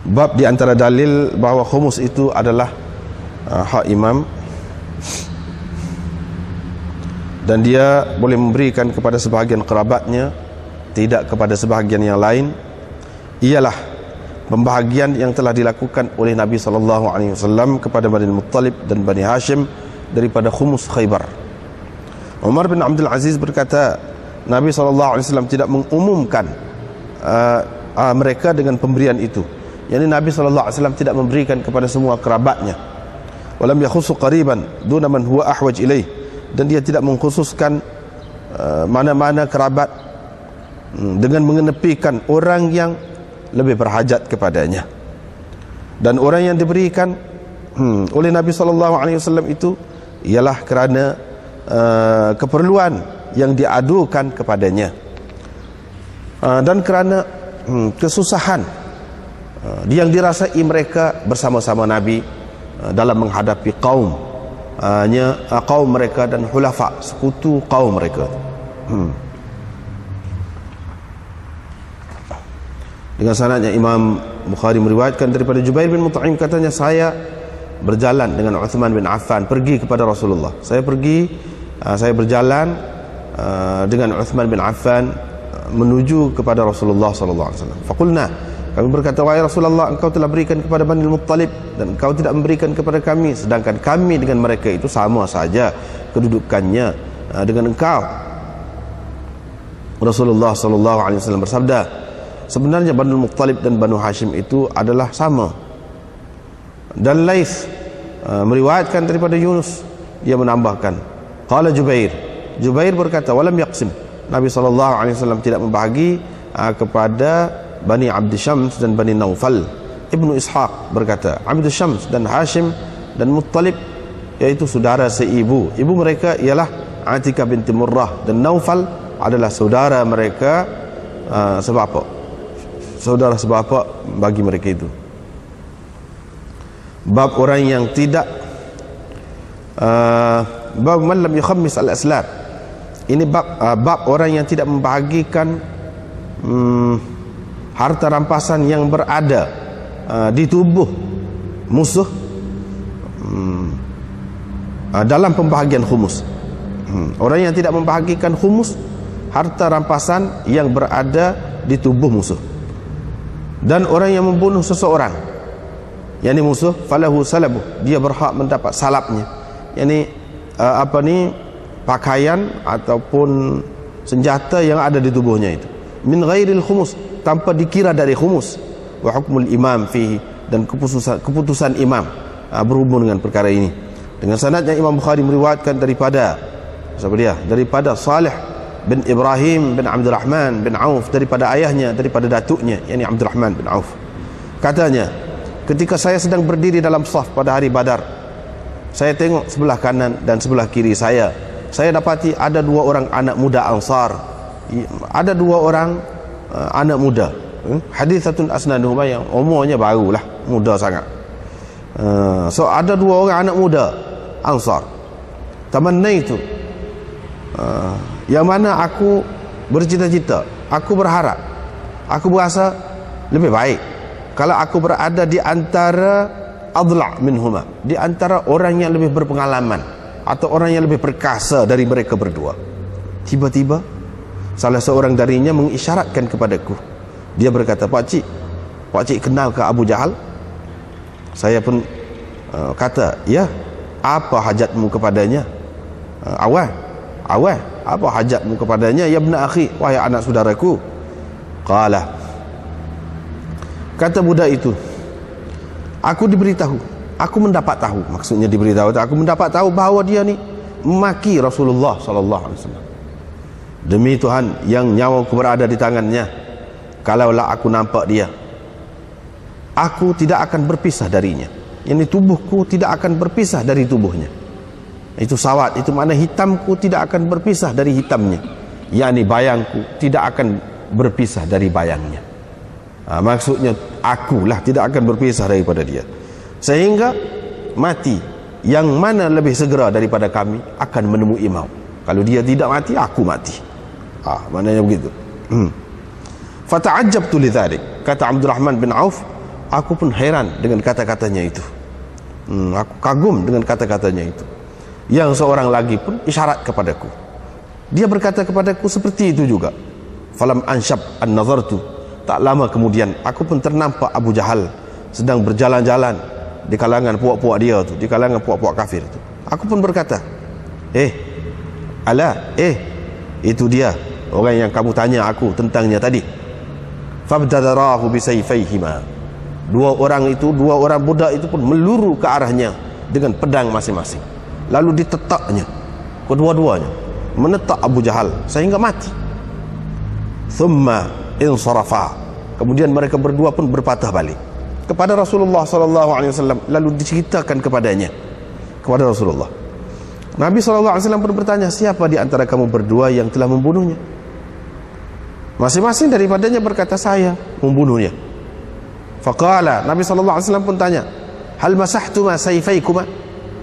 Bab di antara dalil bahawa khumus itu adalah hak imam, dan dia boleh memberikan kepada sebahagian kerabatnya, tidak kepada sebahagian yang lain, ialah pembahagian yang telah dilakukan oleh Nabi SAW kepada Bani Muttalib dan Bani Hashim daripada khumus Khaybar. Umar bin Abdul Aziz berkata, Nabi SAW tidak mengumumkan mereka dengan pemberian itu. Yani Nabi SAW tidak memberikan kepada semua kerabatnya. Walam yakhussu qariban duna man huwa ahwaj ilaih, dan dia tidak mengkhususkan mana-mana kerabat dengan mengenepikan orang yang lebih berhajat kepadanya. Dan orang yang diberikan oleh Nabi SAW itu ialah kerana keperluan yang diadukan kepadanya, dan kerana kesusahan yang dirasai mereka bersama-sama Nabi dalam menghadapi kaum mereka dan hulafa, sekutu kaum mereka. Dengan sanadnya Imam Bukhari meriwayatkan daripada Jubair bin Mut'im, katanya, saya berjalan dengan Uthman bin Affan pergi kepada Rasulullah. Saya berjalan dengan Uthman bin Affan menuju kepada Rasulullah sallallahu alaihi wasallam. Faqulna, kami berkata, wahai Rasulullah, engkau telah berikan kepada Bani Muttalib dan engkau tidak memberikan kepada kami, sedangkan kami dengan mereka itu sama saja kedudukannya dengan engkau. Rasulullah sallallahu alaihi wasallam bersabda, sebenarnya Bani Muttalib dan Bani Hashim itu adalah sama. Dan Laits meriwayatkan daripada Yunus, dia menambahkan, qala Jubair berkata, walam yaqsim, Nabi sallallahu alaihi wasallam tidak membahagi kepada Bani Abdi Syams dan Bani Naufal. Ibnu Ishaq berkata, Abdi Syams dan Hashim dan Muttalib yaitu saudara seibu. Ibu mereka ialah Atikah binti Murrah, dan Naufal adalah saudara mereka sebapa, saudara sebapa bagi mereka itu. Bab orang yang tidak bab man lam yukhammis al-aslab. Ini bab orang yang tidak membahagikan harta rampasan yang berada di tubuh musuh dalam pembahagian khumus. Orang yang tidak membahagikan khumus harta rampasan yang berada di tubuh musuh. Dan orang yang membunuh seseorang, yakni musuh, falahu salabuh, dia berhak mendapat salabnya, yakni pakaian ataupun senjata yang ada di tubuhnya itu, min ghairil khumus, tanpa dikira dari khumus. Wa hukmul imam fihi, dan keputusan imam berhubung dengan perkara ini. Dengan sanadnya Imam Bukhari meriwayatkan daripada Salih bin Ibrahim bin Abdurrahman bin Auf, daripada ayahnya, daripada datuknya, yakni Abdurrahman bin Auf. Katanya, ketika saya sedang berdiri dalam saf pada hari Badar, saya tengok sebelah kanan dan sebelah kiri saya dapati ada dua orang anak muda Ansar, ada dua orang anak muda, haditsatun asnanuhuma, yang umurnya barulah, muda sangat. So ada dua orang anak muda Ansar. Tamannaitu, yang mana aku bercita-cita, aku berharap, aku berasa lebih baik kalau aku berada di antara adla' minhuma, di antara orang yang lebih berpengalaman atau orang yang lebih perkasa dari mereka berdua. Tiba-tiba salah seorang darinya mengisyaratkan kepadaku. Dia berkata, Pak Cik kenal ke Abu Jahal? Saya pun kata, ya. Apa hajatmu kepadanya? Awal, apa hajatmu kepadanya? Ya ibna akhi, wahai anak saudaraku. Qala, kata budak itu, aku diberitahu, aku mendapat tahu, maksudnya diberitahu, aku mendapat tahu bahawa dia ni memaki Rasulullah sallallahu alaihi wasallam. Demi Tuhan yang nyawaku berada di tangannya, kalaulah aku nampak dia, aku tidak akan berpisah darinya. Yang tubuhku tidak akan berpisah dari tubuhnya. Itu sawat, itu makna hitamku tidak akan berpisah dari hitamnya, yakni bayangku tidak akan berpisah dari bayangnya. Maksudnya akulah tidak akan berpisah daripada dia, sehingga mati yang mana lebih segera daripada kami akan menemui maut. Kalau dia tidak mati, aku mati. Maknanya begitu. Fata'ajjabtu lidzalik, kata Abdurrahman bin Auf, aku pun heran dengan kata-katanya itu. Aku kagum dengan kata-katanya itu. Yang seorang lagi pun isyarat kepadaku. Dia berkata kepadaku seperti itu juga. Falam anshab an-nazartu. Tak lama kemudian aku pun ternampak Abu Jahal sedang berjalan-jalan di kalangan puak-puak dia tu, di kalangan puak-puak kafir tu. Aku pun berkata, itu dia orang yang kamu tanya aku tentangnya tadi. Fabtadarahu bisayfayhima. Dua orang budak itu pun meluru ke arahnya dengan pedang masing-masing. Lalu ditetaknya kedua-duanya, menetak Abu Jahal sehingga mati. Thumma insarafa. Kemudian mereka berdua pun berpatah balik kepada Rasulullah SAW, lalu diceritakan kepadanya, kepada Rasulullah. Nabi SAW pun bertanya, siapa di antara kamu berdua yang telah membunuhnya? Masing-masing daripadanya berkata, saya membunuhnya. Faqala, Nabi SAW pun tanya, hal masahtuma sayfaykuma?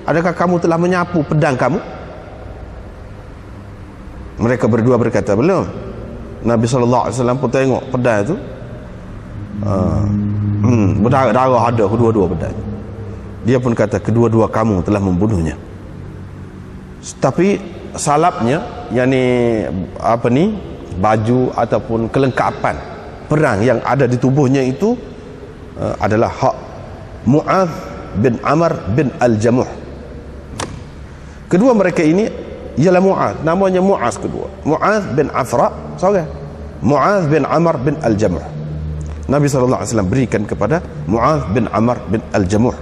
Adakah kamu telah menyapu pedang kamu? Mereka berdua berkata, belum. Nabi SAW pun tengok pedang itu, berdarah ada kedua-dua pedang. Dia pun kata, kedua-dua kamu telah membunuhnya. Tapi salapnya, yakni baju ataupun kelengkapan perang yang ada di tubuhnya itu adalah hak Mu'adh bin Amr bin Al-Jamuh. Kedua mereka ini ialah Mu'adh, namanya Mu'adh kedua. Mu'adh bin Afra, seorang. Mu'adh bin Amr bin Al-Jamuh. Nabi SAW berikan kepada Mu'adh bin Amr bin Al-Jamuh.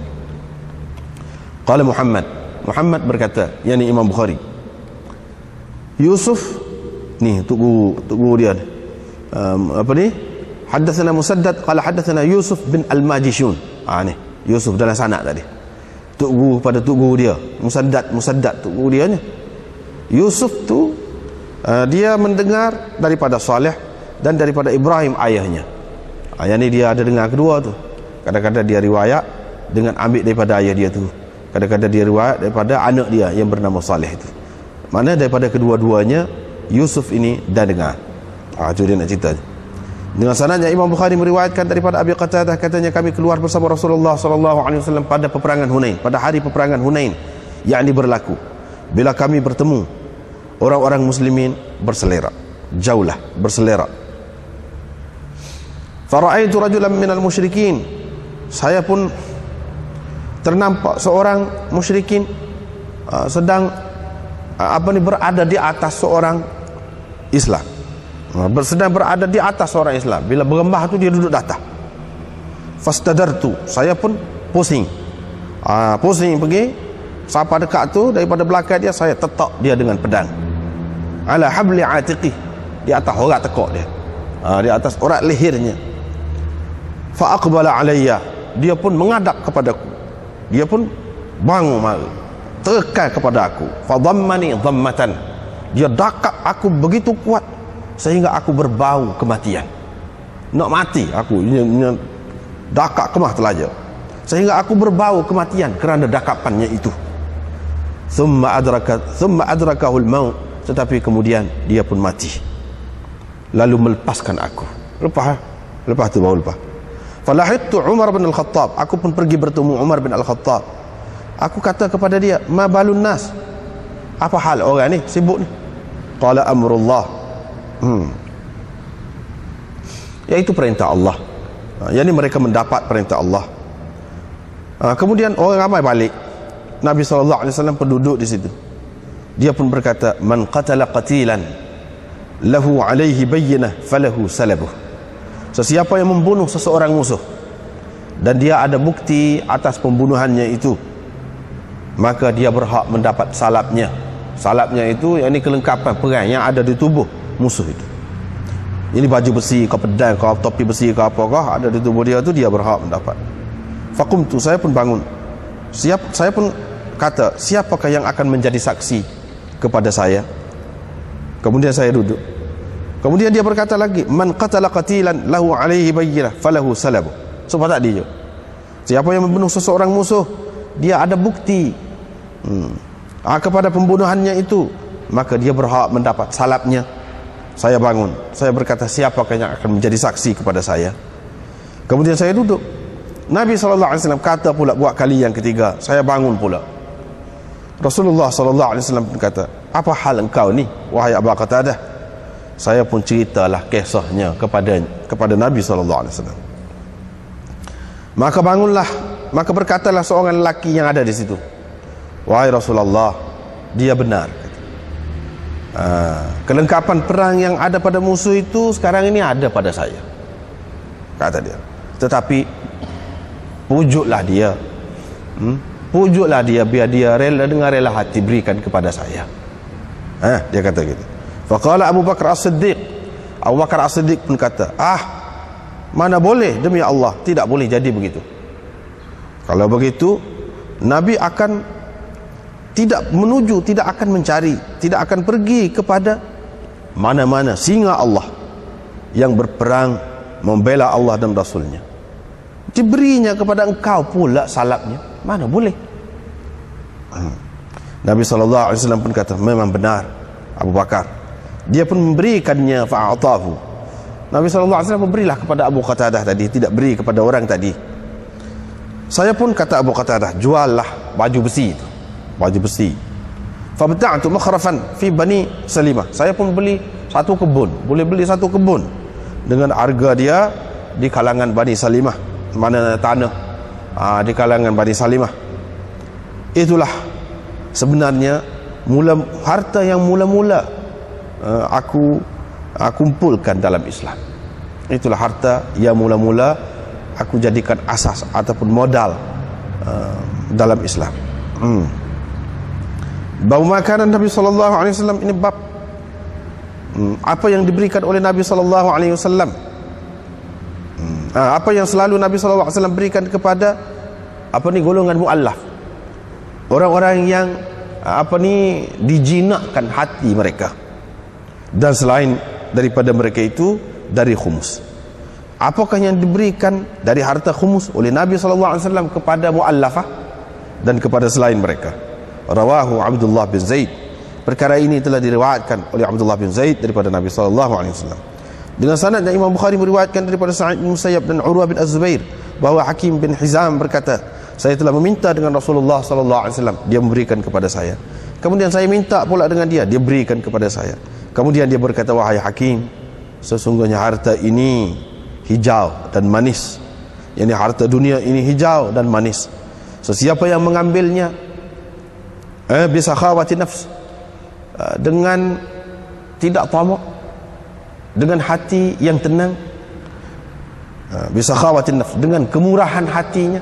Qala Muhammad berkata, yakni Imam Bukhari, Yusuf ni tunggu dia haddatsana Musaddad qala haddatsana Yusuf bin Al-Majishun. Ni Yusuf dalam sanad tadi, tunggu dia Musaddad tunggu dia ni. Yusuf tu dia mendengar daripada Saleh dan daripada Ibrahim ayahnya. Yang ni dia ada dengar kedua tu. Kadang-kadang dia riwayat dengan ambil daripada ayah dia tu, kadang-kadang dia riwayat daripada anak dia yang bernama Saleh itu. Mana daripada kedua-duanya Yusuf ini dah dengar. Itu dia nak cerita. Dengan sanadnya Imam Bukhari meriwayatkan daripada Abi Qatadah, katanya kami keluar bersama Rasulullah SAW pada peperangan Hunain, pada hari peperangan Hunain yang berlaku. Bila kami bertemu orang-orang muslimin berselera, jauhlah berselera. Fara'aitu rajulan minal musyrikin. Saya pun ternampak seorang musyrikin sedang berada di atas seorang Islam, sedang berada di atas seorang Islam. Bila berembah tu dia duduk di atas. Fastadartu, saya pun pusing pergi siapa dekat tu, daripada belakang dia saya tetak dia dengan pedang. Ala habli atiqi, di atas orat tekak dia, di atas orat lehernya. Fa aqbala alayya, dia pun menghadap kepadaku, dia pun bangun mari terkal kepada aku. Fa dhammani dhammatan, dia dakap aku begitu kuat sehingga aku berbau kematian. Nak mati aku, dakap kemah telaja sehingga aku berbau kematian kerana dakapannya itu. Thumma adrakahul maut, tetapi kemudian dia pun mati, lalu melepaskan aku. Lepas tu baru lepas. Falahittu Umar bin Al-Khattab, aku pun pergi bertemu Umar bin Al-Khattab. Aku kata kepada dia, ma balun nas, apa hal orang ni sibuk ni? Qala amrullah, iaitu perintah Allah. Yang ni mereka mendapat perintah Allah. Kemudian orang ramai balik. Nabi SAW pun duduk di situ. Dia pun berkata, man qatala qatilan lahu alaihi bayyinah falahu salabuh. Sesiapa yang membunuh seseorang musuh dan dia ada bukti atas pembunuhannya itu, maka dia berhak mendapat salabnya. Salabnya itu yang ini kelengkapan perang yang ada di tubuh musuh itu. Ini baju besi ke pedang ke topi besi ke apakah ada di tubuh dia tu, dia berhak mendapat. Faqumtu, saya pun bangun. Saya pun kata, siapakah yang akan menjadi saksi kepada saya? Kemudian saya duduk. Kemudian dia berkata lagi, man qatala qatilan lahu alaihi bayyinah falahu salabu. Sebab tak dia, siapa yang membunuh seseorang musuh, dia ada bukti kepada pembunuhannya itu, maka dia berhak mendapat salabnya. Saya bangun, saya berkata, siapakah yang akan menjadi saksi kepada saya? Kemudian saya duduk. Nabi SAW kata pula buat kali yang ketiga, saya bangun pula. Rasulullah SAW pun kata, apa hal engkau ni wahai Abu Qatadah? Saya pun ceritalah kisahnya kepada Nabi SAW. Maka bangunlah, maka berkatalah seorang lelaki yang ada di situ, wahai Rasulullah, dia benar. Kelengkapan perang yang ada pada musuh itu sekarang ini ada pada saya, kata dia. Tetapi pujuklah dia, pujuklah dia biar dia rela, dengan rela hati berikan kepada saya. Dia kata gitu. Faqala Abu Bakar As-Siddiq, Abu Bakar As-Siddiq pun kata, mana boleh, demi Allah tidak boleh jadi begitu. Kalau begitu Nabi akan tidak menuju, tidak akan mencari, tidak akan pergi kepada mana-mana singa Allah yang berperang membela Allah dan Rasulnya. Diberinya kepada engkau pula salapnya, mana boleh. Nabi SAW pun kata, memang benar Abu Bakar. Dia pun memberikannya, fa'atahu. Nabi SAW memberilah kepada Abu Qatadah tadi, tidak beri kepada orang tadi. Saya pun kata Abu Qatadah, juallah baju besi itu, baju besi. Fabta'tu makhrafan fi Bani Salimah. Saya pun beli satu kebun, boleh beli satu kebun dengan harga dia di kalangan Bani Salimah, mana tanah di kalangan Bani Salimah. Itulah sebenarnya harta yang mula-mula aku kumpulkan dalam Islam. Itulah harta yang mula-mula aku jadikan asas ataupun modal dalam Islam. Bab makanan Nabi SAW ini bab apa yang diberikan oleh Nabi SAW, apa yang selalu Nabi SAW berikan kepada golongan mu'allaf, orang-orang yang dijinakkan hati mereka, dan selain daripada mereka itu dari khumus. Apakah yang diberikan dari harta khumus oleh Nabi SAW kepada mu'allafah dan kepada selain mereka? Rawahu Abdullah bin Zaid. Perkara ini telah diriwayatkan oleh Abdullah bin Zaid daripada Nabi SAW. Dengan sanad yang Imam Bukhari meriwayatkan daripada Sa'id bin Musayyab dan Urwah bin Az-Zubair, bahawa Hakim bin Hizam berkata, saya telah meminta dengan Rasulullah SAW, dia memberikan kepada saya. Kemudian saya minta pula dengan dia, dia berikan kepada saya. Kemudian dia berkata, wahai Hakim, sesungguhnya harta ini hijau dan manis. Yani harta dunia ini hijau dan manis. Sesiapa yang mengambilnya bisakhawati nafs, dengan tidak tamak, dengan hati yang tenang, bisakhawati nafs, dengan kemurahan hatinya,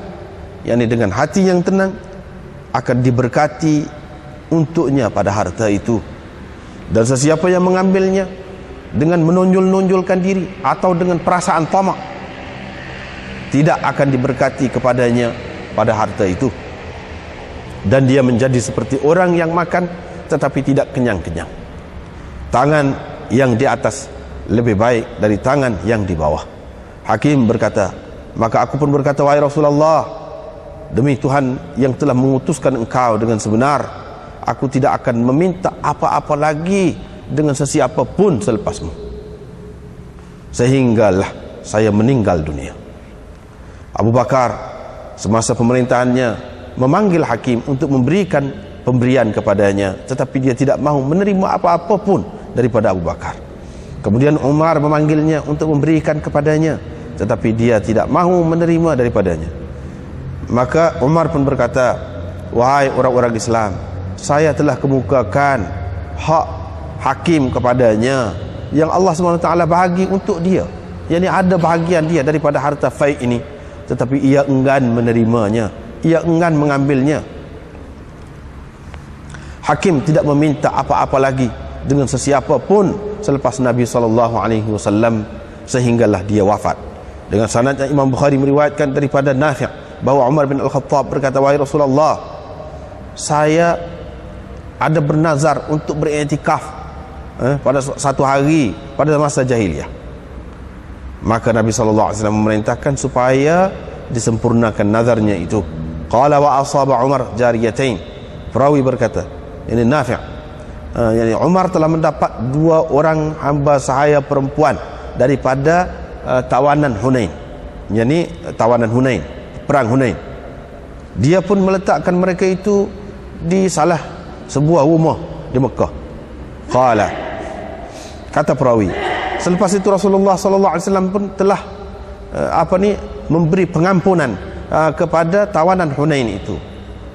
yakni dengan hati yang tenang, akan diberkati untuknya pada harta itu. Dan sesiapa yang mengambilnya dengan menonjol-nonjolkan diri atau dengan perasaan tamak, tidak akan diberkati kepadanya pada harta itu, dan dia menjadi seperti orang yang makan tetapi tidak kenyang-kenyang. Tangan yang di atas lebih baik dari tangan yang di bawah. Hakim berkata, maka aku pun berkata, wahai Rasulullah, demi Tuhan yang telah mengutuskan engkau dengan sebenar, aku tidak akan meminta apa-apa lagi dengan sesiapa pun selepasmu, sehinggalah saya meninggal dunia. Abu Bakar semasa pemerintahannya memanggil Hakim untuk memberikan pemberian kepadanya, tetapi dia tidak mahu menerima apa-apa pun daripada Abu Bakar. Kemudian Umar memanggilnya untuk memberikan kepadanya, tetapi dia tidak mahu menerima daripadanya. Maka Umar pun berkata, wahai orang-orang Islam, saya telah kemukakan hak Hakim kepadanya yang Allah SWT bahagi untuk dia, yakni ada bahagian dia daripada harta fai ini, tetapi ia enggan menerimanya, ia enggan mengambilnya. Hakim tidak meminta apa-apa lagi dengan sesiapa pun selepas Nabi SAW, sehinggalah dia wafat. Dengan sanad yang Imam Bukhari meriwayatkan daripada Nafi' bahawa Umar bin Al-Khattab berkata, wahai Rasulullah, saya ada bernazar untuk beriktikaf pada satu hari pada masa jahiliyah. Maka Nabi SAW memerintahkan supaya disempurnakan nazarnya itu. Qala wa asaba Umar jariyatain. Perawi berkata, ini Nafi', yani Umar telah mendapat 2 orang hamba sahaya perempuan daripada tawanan Hunain. yakni tawanan Hunain, perang Hunain. Dia pun meletakkan mereka itu di salah sebuah rumah di Mekah. Qala, kata perawi, selepas itu Rasulullah sallallahu alaihi wasallam pun telah memberi pengampunan kepada tawanan Hunain itu.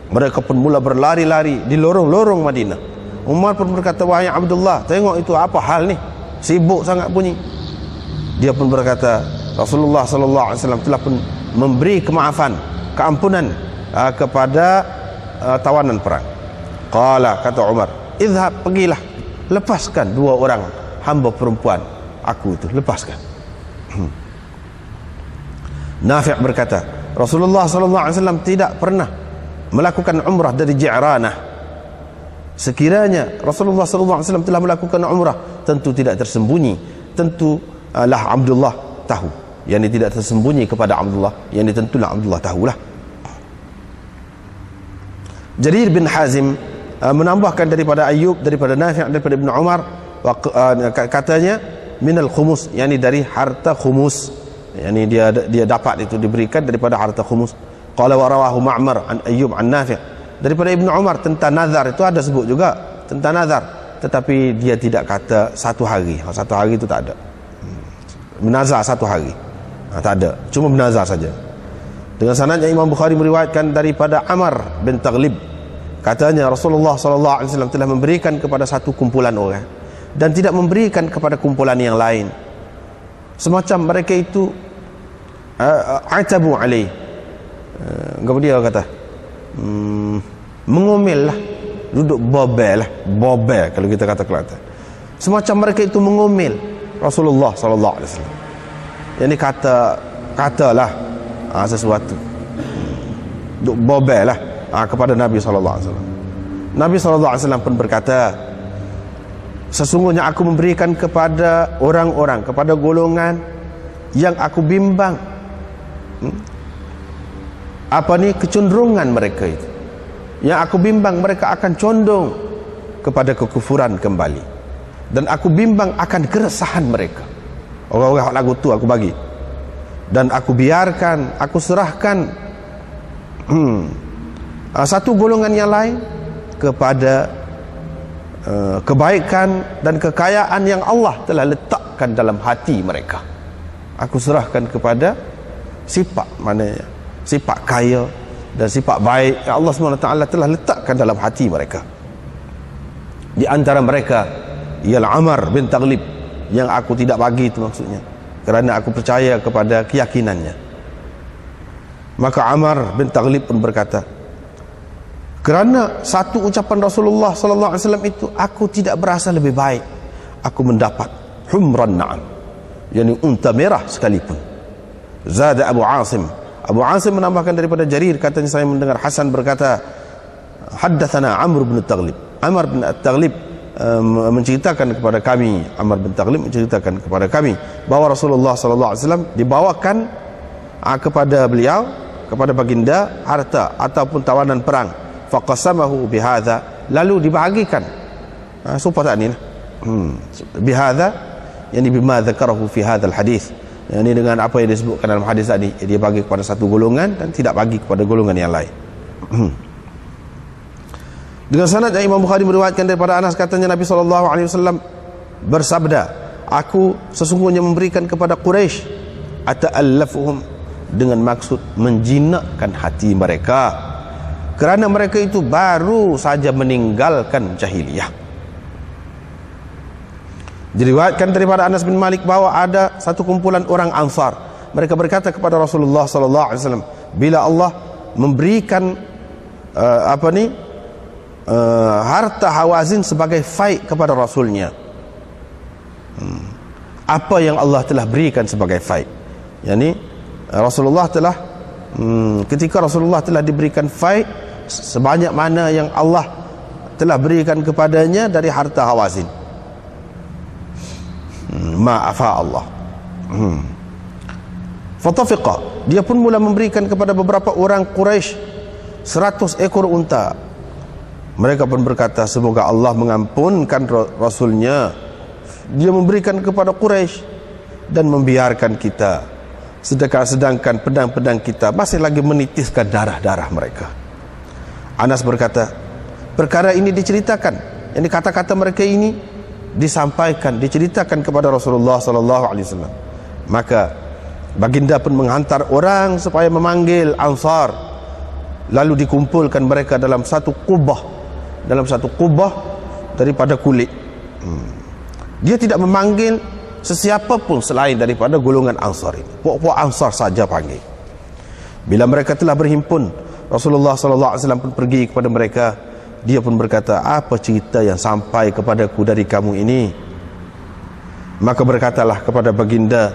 Mereka pun mula berlari-lari di lorong-lorong Madinah. Umar pun berkata, wahai Abdullah, tengok itu apa hal ni, sibuk sangat bunyi. Dia pun berkata, Rasulullah sallallahu alaihi wasallam telah pun memberi kemaafan, keampunan kepada tawanan perang. Qala, kata Umar, idhab, pergilah, lepaskan dua orang hamba perempuan aku itu, lepaskan. Nafi' berkata, Rasulullah sallallahu alaihi wasallam tidak pernah melakukan umrah dari Ji'ranah. Sekiranya Rasulullah sallallahu alaihi wasallam telah melakukan umrah, tentu tidak tersembunyi, tentu lah Abdullah tahu. Yang tidak tersembunyi kepada Abdullah, yang tentulah Abdullah tahulah. Jarir bin Hazim menambahkan daripada Ayyub, daripada Nafi', daripada Ibn Umar, katanya minal khumus, yakni dari harta khumus, yakni dia dapat itu diberikan daripada harta khumus. Qala wa rawahu Ma'mar an Ayyub an Nafi'. Daripada Ibn Umar tentang nazar itu ada sebut juga tentang nazar, tetapi dia tidak kata satu hari. Satu hari itu tak ada. Menazar satu hari, tak ada, cuma menazar saja. Dengan sanadnya Imam Bukhari meriwayatkan daripada Amr bin Taghlib, katanya Rasulullah sallallahu alaihi wasallam telah memberikan kepada satu kumpulan orang dan tidak memberikan kepada kumpulan yang lain. Semacam mereka itu atabu alaih, apa dia kata, mengomel lah, duduk bobel lah, bobel kalau kita kata Kelantan. Semacam mereka itu mengomel Rasulullah sallallahu alaihi wasallam. Yang ni katalah sesuatu, duduk bobel lah kepada Nabi sallallahu alaihi wasallam. Nabi sallallahu alaihi wasallam pun berkata, sesungguhnya aku memberikan kepada orang-orang, kepada golongan yang aku bimbang kecenderungan mereka itu, yang aku bimbang mereka akan condong kepada kekufuran kembali, dan aku bimbang akan keresahan mereka. Orang-orang lagu tu aku bagi, dan aku biarkan, aku serahkan satu golongan yang lain kepada kebaikan dan kekayaan yang Allah telah letakkan dalam hati mereka. Aku serahkan kepada sifat, maknanya sifat kaya dan sifat baik yang Allah SWT telah letakkan dalam hati mereka. Di antara mereka ialah Amr bin Taghlib, yang aku tidak bagi itu maksudnya kerana aku percaya kepada keyakinannya. Maka Amr bin Taghlib pun berkata, kerana satu ucapan Rasulullah sallallahu alaihi wasallam itu, aku tidak berasa lebih baik aku mendapat humran na'am, yakni unta merah sekalipun. Zada Abu Asim menambahkan daripada Jarir, katanya saya mendengar Hasan berkata, haddatsana Amr bin Taghlib. Amr bin Taghlib menceritakan kepada kami, Amr bin Taghlib menceritakan kepada kami bahawa Rasulullah sallallahu alaihi wasallam dibawakan kepada beliau, kepada baginda, harta ataupun tawanan perang. Faqasamahu bihadza, lalu dibahagikan supaya tak ni bihadza, yani bima dzakarahu fi hadzal hadis, yani dengan apa yang disebutkan dalam hadis tadi, dia bagi kepada satu golongan dan tidak bagi kepada golongan yang lain. Dengan sanad yang Imam Bukhari meriwayatkan daripada Anas, katanya Nabi SAW bersabda, aku sesungguhnya memberikan kepada Quraisy ata'allafuhum, dengan maksud menjinakkan hati mereka, kerana mereka itu baru saja meninggalkan jahiliyah. Diriwayatkan daripada Anas bin Malik bahawa ada satu kumpulan orang Ansar, mereka berkata kepada Rasulullah SAW, bila Allah memberikan harta Hawazin sebagai faid kepada Rasulnya, apa yang Allah telah berikan sebagai faid, yakni Rasulullah telah ketika Rasulullah telah diberikan faid sebanyak mana yang Allah telah berikan kepadanya dari harta Hawazin, ma'afa Allah. Fatafiqa, dia pun mula memberikan kepada beberapa orang Quraisy 100 ekor unta. Mereka pun berkata, semoga Allah mengampunkan Rasulnya, dia memberikan kepada Quraisy dan membiarkan kita sedangkan pedang-pedang kita masih lagi menitiskan darah-darah mereka. Anas berkata, perkara ini diceritakan, yang kata-kata mereka ini disampaikan, diceritakan kepada Rasulullah sallallahu alaihi wasallam. Maka baginda pun menghantar orang supaya memanggil Ansar, lalu dikumpulkan mereka dalam satu kubah daripada kulit. Dia tidak memanggil sesiapa pun selain daripada golongan Ansar ini. Puak-puak Ansar saja panggil. Bila mereka telah berhimpun, Rasulullah sallallahu alaihi wasallam pun pergi kepada mereka. Dia pun berkata, apa cerita yang sampai kepadaku dari kamu ini? Maka berkatalah kepada baginda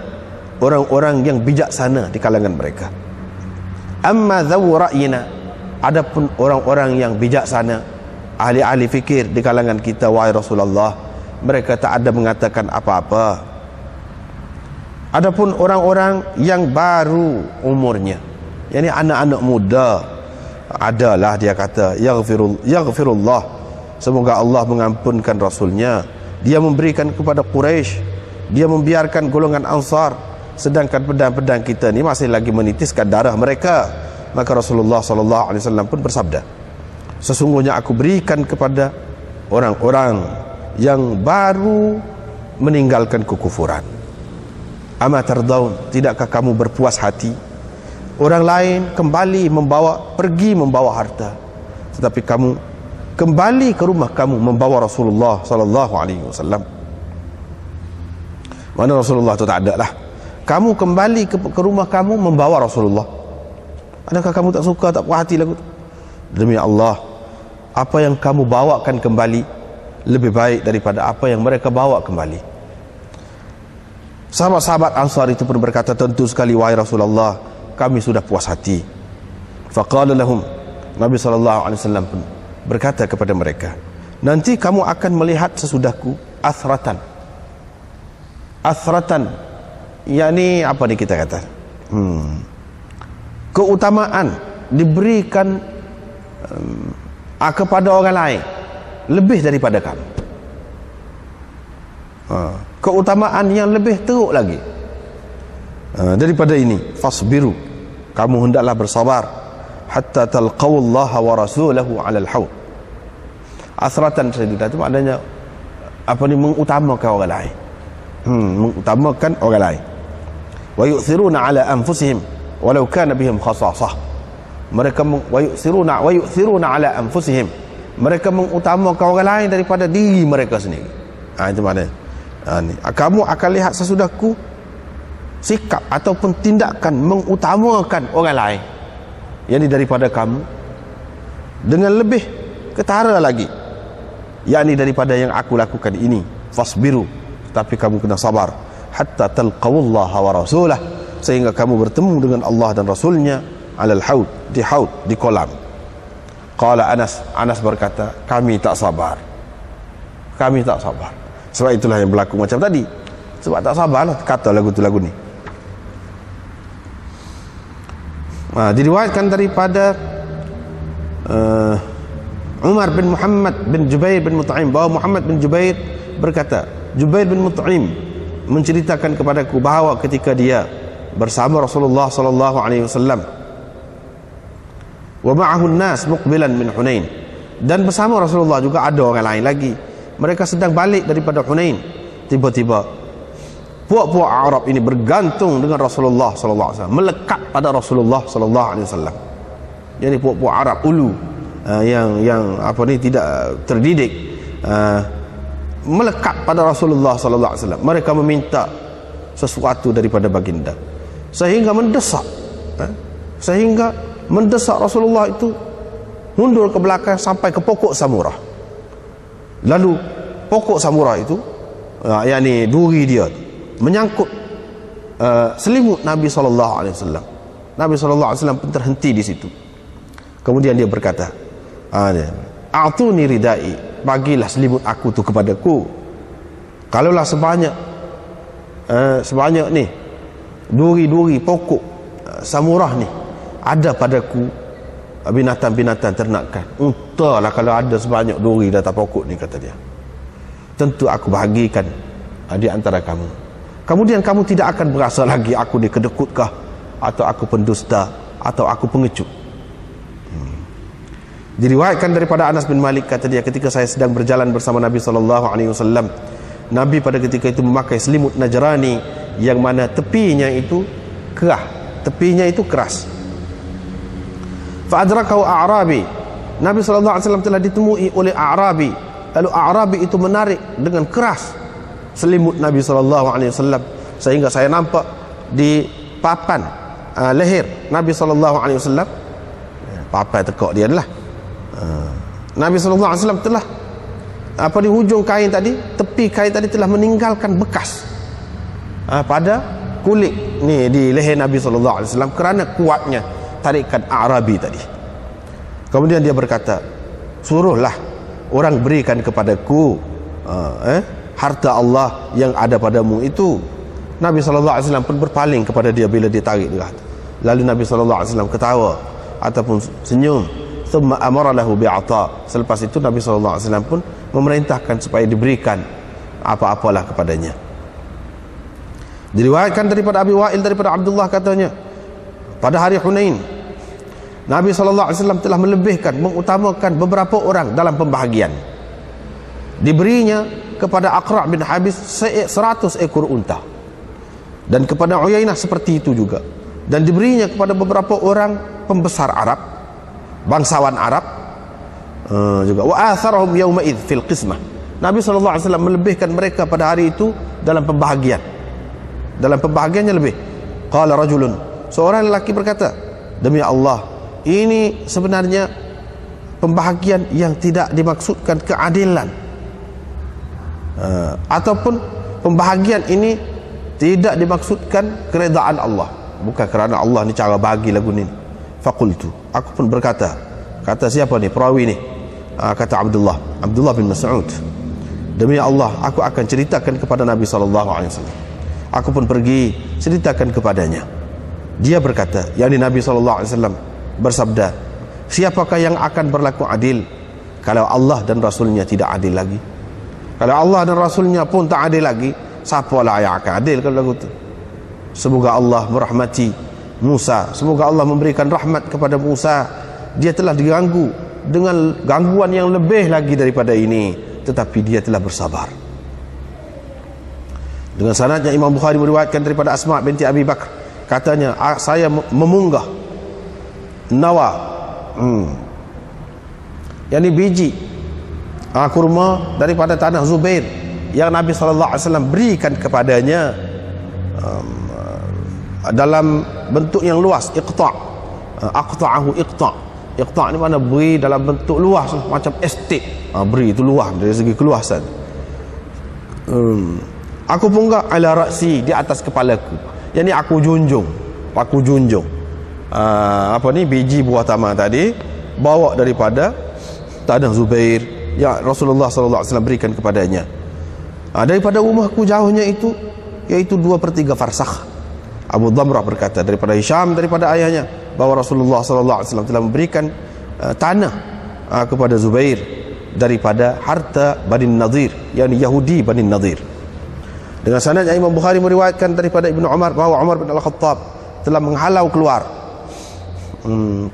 orang-orang yang bijaksana di kalangan mereka. Amma dzawu ra'yina, adapun orang-orang yang bijaksana, ahli-ahli fikir di kalangan kita, wahai Rasulullah, mereka tak ada mengatakan apa-apa. Adapun orang-orang yang baru umurnya, yakni anak-anak muda, adalah dia kata yaghfirullah, semoga Allah mengampunkan Rasulnya. Dia memberikan kepada Quraisy, dia membiarkan golongan Ansar, sedangkan pedang-pedang kita ni masih lagi menitiskan darah mereka. Maka Rasulullah sallallahu alaihi wasallam pun bersabda, sesungguhnya aku berikan kepada orang-orang yang baru meninggalkan kekufuran. Ama tardaun, tidakkah kamu berpuas hati orang lain pergi membawa harta, tetapi kamu kembali ke rumah kamu membawa Rasulullah sallallahu alaihi wasallam? Mana Rasulullah itu tak ada lah. Kamu kembali ke rumah kamu membawa Rasulullah. Adakah kamu tak suka, tak puas hati lagu tu? Demi Allah, apa yang kamu bawakan kembali lebih baik daripada apa yang mereka bawa kembali. Sahabat-sahabat Ansar itu pun berkata, tentu sekali wahai Rasulullah, kami sudah puas hati. Faqala lahum, Nabi SAW pun berkata kepada mereka, nanti kamu akan melihat sesudahku athratan, yakni apa ni kita kata, keutamaan diberikan kepada orang lain lebih daripada kamu. Keutamaan yang lebih teruk lagi daripada ini. Fasbiru, kamu hendaklah bersabar hatta talqawallaha wa rasulahu 'alal haud. Asratan sayyidina itu maknanya apa ni, mengutamakan orang lain. Mengutamakan orang lain. Wa yu'thiruna 'ala anfusihim walau kana bihim khasasah. Mereka wa yu'thiruna 'ala anfusihim. Mereka mengutamakan orang lain daripada diri mereka sendiri. Itu maknanya. Kamu akan lihat sesudahku sikap ataupun tindakan mengutamakan orang lain, yakni daripada kamu, dengan lebih ketara lagi, yakni daripada yang aku lakukan ini. Fasbiru, tapi kamu kena sabar hatta talqawallaha wa rasulah, sehingga kamu bertemu dengan Allah dan Rasulnya, alal haud, di kolam. Qala Anas berkata, kami tak sabar. Sebab itulah yang berlaku macam tadi. Sebab tak sabar lah kata lagu ni. Diriwayatkan daripada Umar bin Muhammad bin Jubair bin Mut'im, bahawa Muhammad bin Jubair berkata, Jubair bin Mut'im menceritakan kepadaku bahawa ketika dia bersama Rasulullah sallallahu alaihi wasallam, wa ma'ahu an-nas muqbilan min Hunain, dan bersama Rasulullah juga ada orang lain lagi. Mereka sedang balik daripada Hunain. Tiba-tiba puak-puak Arab ini bergantung dengan Rasulullah sallallahu alaihi wasallam, melekat pada Rasulullah sallallahu alaihi wasallam. Jadi puak-puak Arab ulu yang apa ni, tidak terdidik, melekat pada Rasulullah sallallahu alaihi wasallam. Mereka meminta sesuatu daripada baginda, sehingga mendesak Rasulullah itu mundur ke belakang sampai ke pokok samurah. Lalu pokok samurah itu, yakni duri dia menyangkut selimut Nabi sallallahu alaihi wasallam. Nabi sallallahu alaihi wasallam pun terhenti di situ. Kemudian dia berkata, "A'tuni ridai, bagilah selimut aku tu kepadaku. Kalaulah sebanyak ni duri-duri pokok samurah ni ada padaku, binatang-binatang ternakan, entahlah kalau ada sebanyak duri di atas pokok ni," kata dia, "tentu aku bahagikan di antara kamu. kemudian kamu tidak akan berasa lagi aku ni kedekutkah, atau aku pendusta, atau aku pengecut. Diriwayatkan daripada Anas bin Malik, kata dia, ketika saya sedang berjalan bersama Nabi SAW, Nabi pada ketika itu memakai selimut Najrani yang mana tepinya itu kerah, tepinya itu keras. Fa'adrakahu a'rabi, Nabi SAW telah ditemui oleh a'rabi, lalu a'rabi itu menarik dengan keras selimut Nabi SAW, sehingga saya nampak di papan leher Nabi SAW, papan tekak dia adalah Nabi SAW telah di hujung kain tadi, tepi kain tadi telah meninggalkan bekas pada kulit ni di leher Nabi SAW kerana kuatnya tarikan Arabi tadi. Kemudian dia berkata, suruhlah orang berikan kepadaku harta Allah yang ada padamu itu. Nabi SAW pun berpaling kepada dia bila dia tarik dia. Lalu Nabi SAW ketawa ataupun senyum. Thumma amara lahu bi'ata. Selepas itu Nabi SAW pun memerintahkan supaya diberikan apa-apalah kepadanya. Diriwayatkan daripada Abi Wa'il daripada Abdullah, katanya, pada hari Hunain Nabi SAW telah melebihkan, mengutamakan beberapa orang dalam pembahagian. Diberinya kepada Aqra' bin Habis 100 ekor unta, dan kepada Uyainah seperti itu juga, dan diberinya kepada beberapa orang pembesar Arab, bangsawan Arab juga. Wa atharahum yawma id fil qismah. Nabi SAW melebihkan mereka pada hari itu dalam pembahagian. Dalam pembahagiannya lebih. Qala rajulun, seorang lelaki berkata, demi Allah, ini sebenarnya pembahagian yang tidak dimaksudkan keadilan, ataupun pembahagian ini tidak dimaksudkan keredaan Allah, bukan kerana Allah ni cara bagi lagu ni. Faqultu, aku pun berkata, kata siapa ni perawi ni? Kata Abdullah bin Mas'ud, demi Allah, aku akan ceritakan kepada Nabi SAW. Aku pun pergi ceritakan kepadanya. Dia berkata, yakni Nabi SAW bersabda, siapakah yang akan berlaku adil kalau Allah dan Rasulnya tidak adil lagi? Kalau Allah dan Rasulnya pun tak adil lagi, siapalah yang akan adil kalau lagu tu? Semoga Allah merahmati Musa, semoga Allah memberikan rahmat kepada Musa. Dia telah diganggu dengan gangguan yang lebih lagi daripada ini, tetapi dia telah bersabar. Dengan sanadnya Imam Bukhari meriwayatkan daripada Asma binti Abi Bakar, katanya, saya memunggah nawa, yakni biji kurma daripada tanah Zubair yang Nabi SAW berikan kepadanya dalam bentuk yang luas. Aqta'ahu iqta' ni mana beri dalam bentuk luas, macam estate. Beri itu luas dari segi keluasan. Aku punggah ala ra'si, di atas kepalaku, yakni aku junjung biji buah tamar tadi, bawa daripada tanah Zubair yang Rasulullah SAW berikan kepadanya. Daripada rumahku jauhnya itu, iaitu 2/3 farsakh. Abu Dhamrah berkata daripada Hisham, daripada ayahnya, bahawa Rasulullah SAW telah memberikan tanah kepada Zubair daripada harta Bani Nadir, yakni Yahudi Bani Nadir. Dengan sanadnya Imam Bukhari meriwayatkan daripada Ibnu Umar bahawa Umar bin Al-Khattab telah menghalau keluar,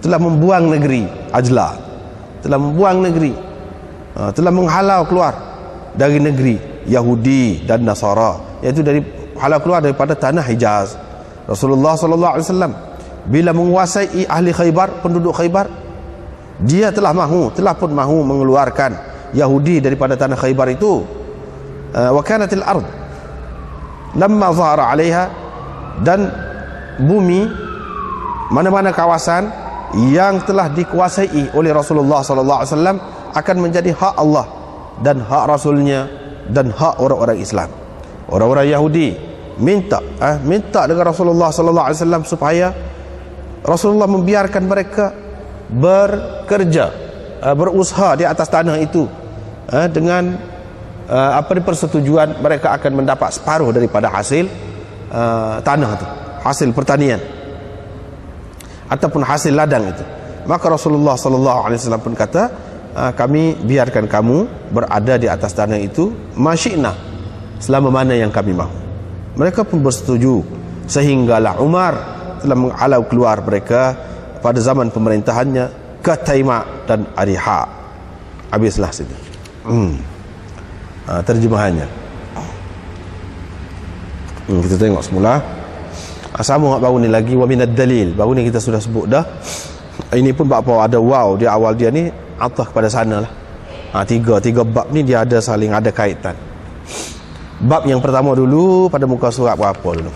telah membuang negeri Ajla, telah menghalau keluar dari negeri Yahudi dan Nasara, iaitu dari halau keluar daripada tanah Hijaz. Rasulullah SAW bila menguasai ahli Khaybar, penduduk Khaybar, dia telah pun mahu mengeluarkan Yahudi daripada tanah Khaybar itu. Wa kanatil ard lamma zahara 'alaiha, dan bumi, mana-mana kawasan yang telah dikuasai oleh Rasulullah SAW akan menjadi hak Allah dan hak Rasulnya dan hak orang-orang Islam. Orang-orang Yahudi minta dengan Rasulullah SAW supaya Rasulullah membiarkan mereka bekerja, berusaha di atas tanah itu, dengan persetujuan mereka akan mendapat separuh daripada hasil tanah itu, hasil pertanian ataupun hasil ladang itu. Maka Rasulullah SAW pun kata, kami biarkan kamu berada di atas tanah itu, masyi'na, selama mana yang kami mahu. Mereka pun bersetuju, sehinggalah Umar telah menghalau keluar mereka pada zaman pemerintahannya ke Taima dan Ariha. Habislah situ. Terjemahannya. Kita tengok semula. Sama baru ni lagi wa minad dalil. Baru ni kita sudah sebut dah. Ini pun bab ada waw di awal dia ni atah kepada sana lah. Tiga bab ni dia ada saling ada kaitan. Bab yang pertama dulu pada muka surat berapa dulu?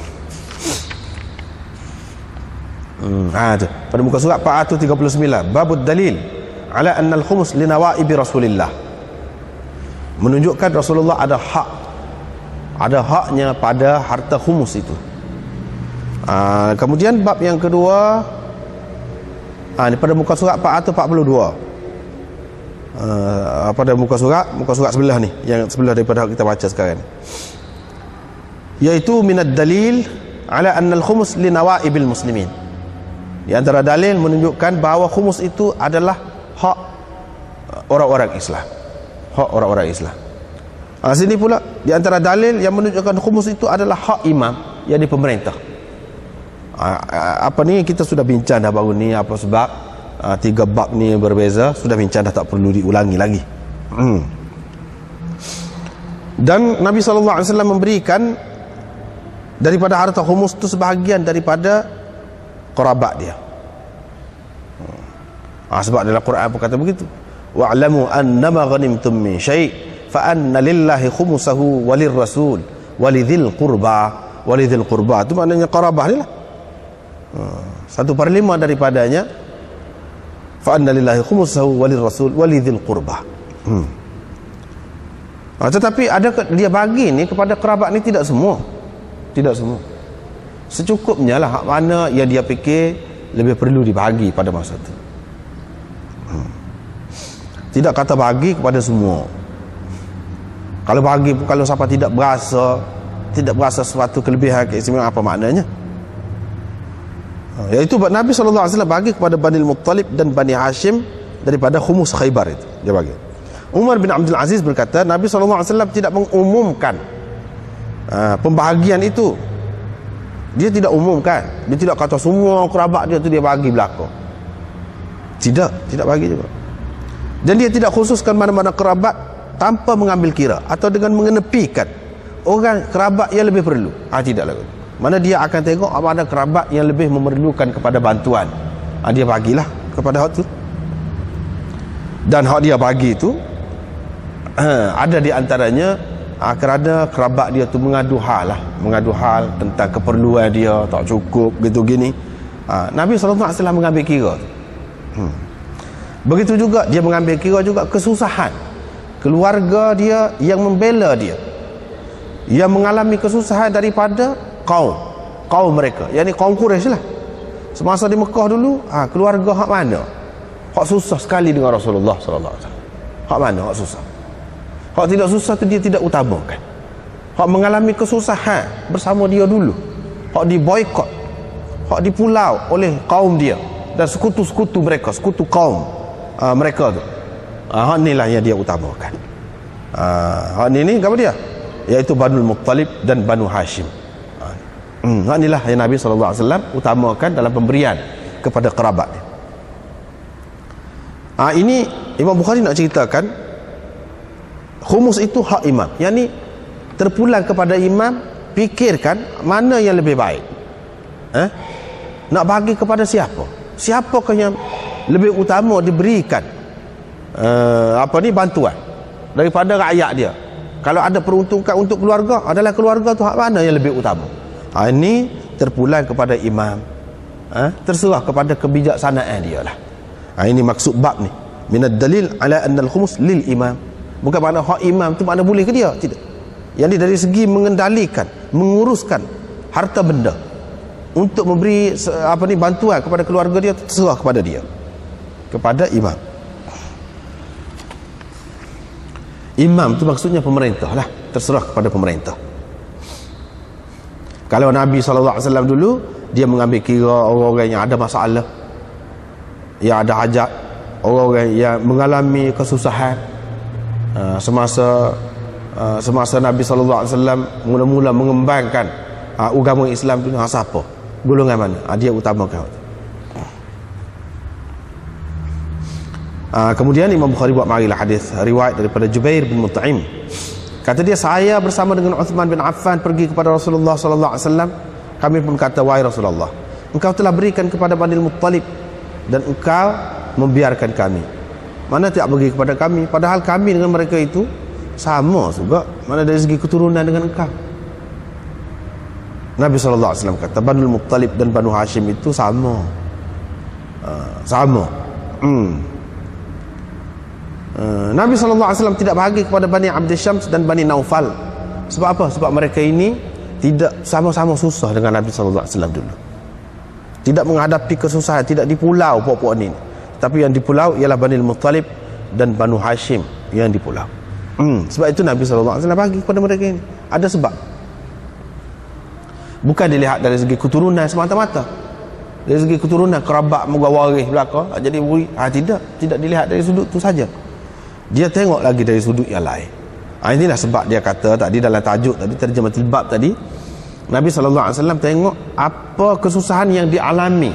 Tu. Pada muka surat 439, babud dalil ala anna al-khumus li nawaibi Rasulillah. Menunjukkan Rasulullah ada haknya pada harta khumus itu. Kemudian bab yang kedua pada muka surat 442. Pada muka surat sebelah ni, yang sebelah daripada kita baca sekarang ni, iaitu minad dalil ala anna al-khumus li nawaibil muslimin. Di antara dalil menunjukkan bahawa khumus itu adalah hak orang-orang Islam. Hak orang-orang Islam. Sini pula di antara dalil yang menunjukkan khumus itu adalah hak imam, yakni pemerintah. Apa ni kita sudah bincang dah baru ni, apa sebab tiga bab ni berbeza, sudah bincang dah, tak perlu diulangi lagi. Dan Nabi SAW memberikan daripada harta khumus itu sebahagian daripada kerabat dia. Sebab dalam Quran pun kata begitu, wa'lamu annama ghanimtum min syai' fa anna lillahi khumusahu walir rasul walidhil qurba itu maknanya kerabat ni lah. 1/5 daripadanya fa anna lillahi khumusahu walir rasul walidhil qurba. Tetapi ada dia bagi ni kepada kerabat ni tidak semua. Secukupnya lah hak mana yang dia fikir lebih perlu dibagi pada masa itu. Tidak kata bagi kepada semua. Kalau siapa tidak berasa suatu kelebihan keistimewaan, apa maknanya? Iaitu Nabi SAW bagi kepada Bani Muttalib dan Bani Hashim daripada khumus Khaybar itu dia bagi. Umar bin Abdul Aziz berkata Nabi SAW tidak mengumumkan pembahagian itu. Dia tidak umumkan, dia tidak kata semua kerabat dia tu dia bagi belaka. Tidak bagi juga. Dan dia tidak khususkan mana-mana kerabat tanpa mengambil kira atau dengan mengenepikan orang kerabat yang lebih perlu. Tidaklah. Mana dia akan tengok mana kerabat yang lebih memerlukan kepada bantuan, dia bagilah kepada hak tu. Dan hak dia bagi tu ada di antaranya kerana kerabat dia tu mengadu hal tentang keperluan dia tak cukup gitu gini. Nabi SAW mengambil kira. Begitu juga dia mengambil kira juga kesusahan keluarga dia yang membela dia, yang mengalami kesusahan daripada kaum mereka, yakni kaum Quraisy lah. Semasa di Mekah dulu, keluarga hak mana hak susah sekali dengan Rasulullah sallallahu alaihi wasallam. Hak mana hak susah? Hak tidak susah tu dia tidak utamakan. Hak mengalami kesusahan bersama dia dulu, hak diboikot, hak dipulau oleh kaum dia dan sekutu-sekutu mereka, sekutu kaum mereka tu. Hak inilah yang dia utamakan. Hak ini apa dia? Iaitu Banu Muttalib dan Banu Hashim. Inilah yang Nabi SAW utamakan dalam pemberian kepada kerabat. Ini Imam Bukhari nak ceritakan khumus itu hak imam, yakni terpulang kepada imam, fikirkan mana yang lebih baik. Nak bagi kepada siapakah yang lebih utama diberikan bantuan daripada rakyat dia. Kalau ada peruntukan untuk keluarga, adalah keluarga tu hak mana yang lebih utama. Ini terpulang kepada imam, terserah kepada kebijaksanaan dia lah. Ini maksud bab ni, minad dalil ala anna al-khumus lil imam. Bukan makna hak imam tu makna boleh ke dia, tidak. Yang ini dari segi mengendalikan, menguruskan harta benda untuk memberi bantuan kepada keluarga dia, terserah kepada dia, kepada imam. Imam tu maksudnya pemerintah lah, terserah kepada pemerintah. Kalau Nabi SAW dulu, dia mengambil kira orang-orang yang ada masalah, yang ada hajat, orang-orang yang mengalami kesusahan. Semasa Nabi SAW mula-mula mengembangkan agama Islam tu siapa, golongan mana, dia utamakan. Kemudian Imam Bukhari buat marilah hadis riwayat daripada Jubair bin Mut'im. Kata dia, saya bersama dengan Uthman bin Affan pergi kepada Rasulullah sallallahu alaihi wasallam. Kami pun kata, wahai Rasulullah, engkau telah berikan kepada Bani Muttalib dan engkau membiarkan kami. Mana tidak bagi kepada kami, padahal kami dengan mereka itu sama juga, mana dari segi keturunan dengan engkau. Nabi sallallahu alaihi wasallam kata, Bani Muttalib dan Bani Hashim itu sama. Sama. Nabi SAW tidak bahagi kepada Bani Abd Syams dan Bani Naufal. Sebab apa? Sebab mereka ini tidak sama-sama susah dengan Nabi SAW dulu. Tidak menghadapi kesusahan, tidak di pulau puak-puak ini. Tapi yang di pulau ialah Bani Muttalib dan Bani Hashim yang di pulau. Sebab itu Nabi SAW bahagi kepada mereka ini. Ada sebab. Bukan dilihat dari segi keturunan semata-mata. Dari segi keturunan, kerabat moga waris belaka, jadi buri. Tidak dilihat dari sudut itu saja. Dia tengok lagi dari sudut yang lain. Inilah sebab dia kata tadi dalam tajuk tadi, terjematul bab tadi, Nabi SAW tengok apa kesusahan yang dialami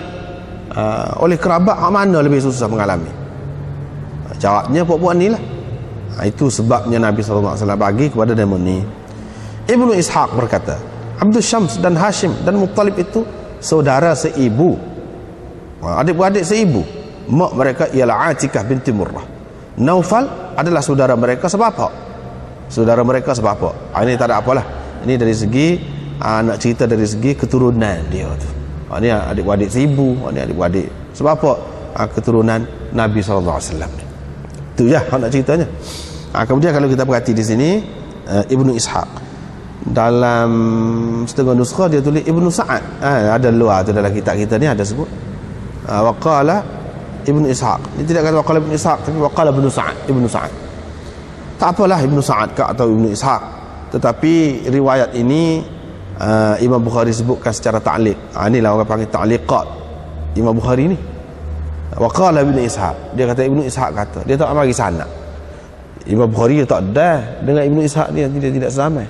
oleh kerabat, mana lebih susah mengalami. Jawabnya puak-puak ni lah. Itu sebabnya Nabi SAW bagi kepada demo ni. Ibnu Ishaq berkata, Abdul Syams dan Hashim dan Muttalib itu saudara seibu, adik-beradik seibu. Mak mereka ialah Atikah binti Murrah. Naufal adalah saudara mereka sebapak. Saudara mereka sebapak. Ini tak ada apalah. Ini dari segi nak cerita dari segi keturunan dia tu. Ini adik-beradik seibu, ini adik-beradik sebapak, keturunan Nabi SAW. Itu ya nak ceritanya. Kemudian kalau kita perhati di sini, Ibnu Ishaq dalam setengah nuskha dia tulis Ibnu Sa'ad. Ada luar tu dalam kitab kita ni ada sebut. Waqala Ibnu Ishaq. Dia tidak kata waqala Ibnu Ishaq, tapi waqala Ibnu Sa'ad. Ibnu Sa'ad. Tak apalah Ibnu Sa'ad atau Ibnu Ishaq. Tetapi riwayat ini Imam Bukhari sebutkan secara ta'liq. Inilah orang panggil ta'liqat Imam Bukhari ni. Waqala Ibnu Ishaq. Dia kata Ibnu Ishaq kata. Dia tak bagi sanad. Imam Bukhari dia tak dah dengan Ibnu Ishaq dia tidak sama.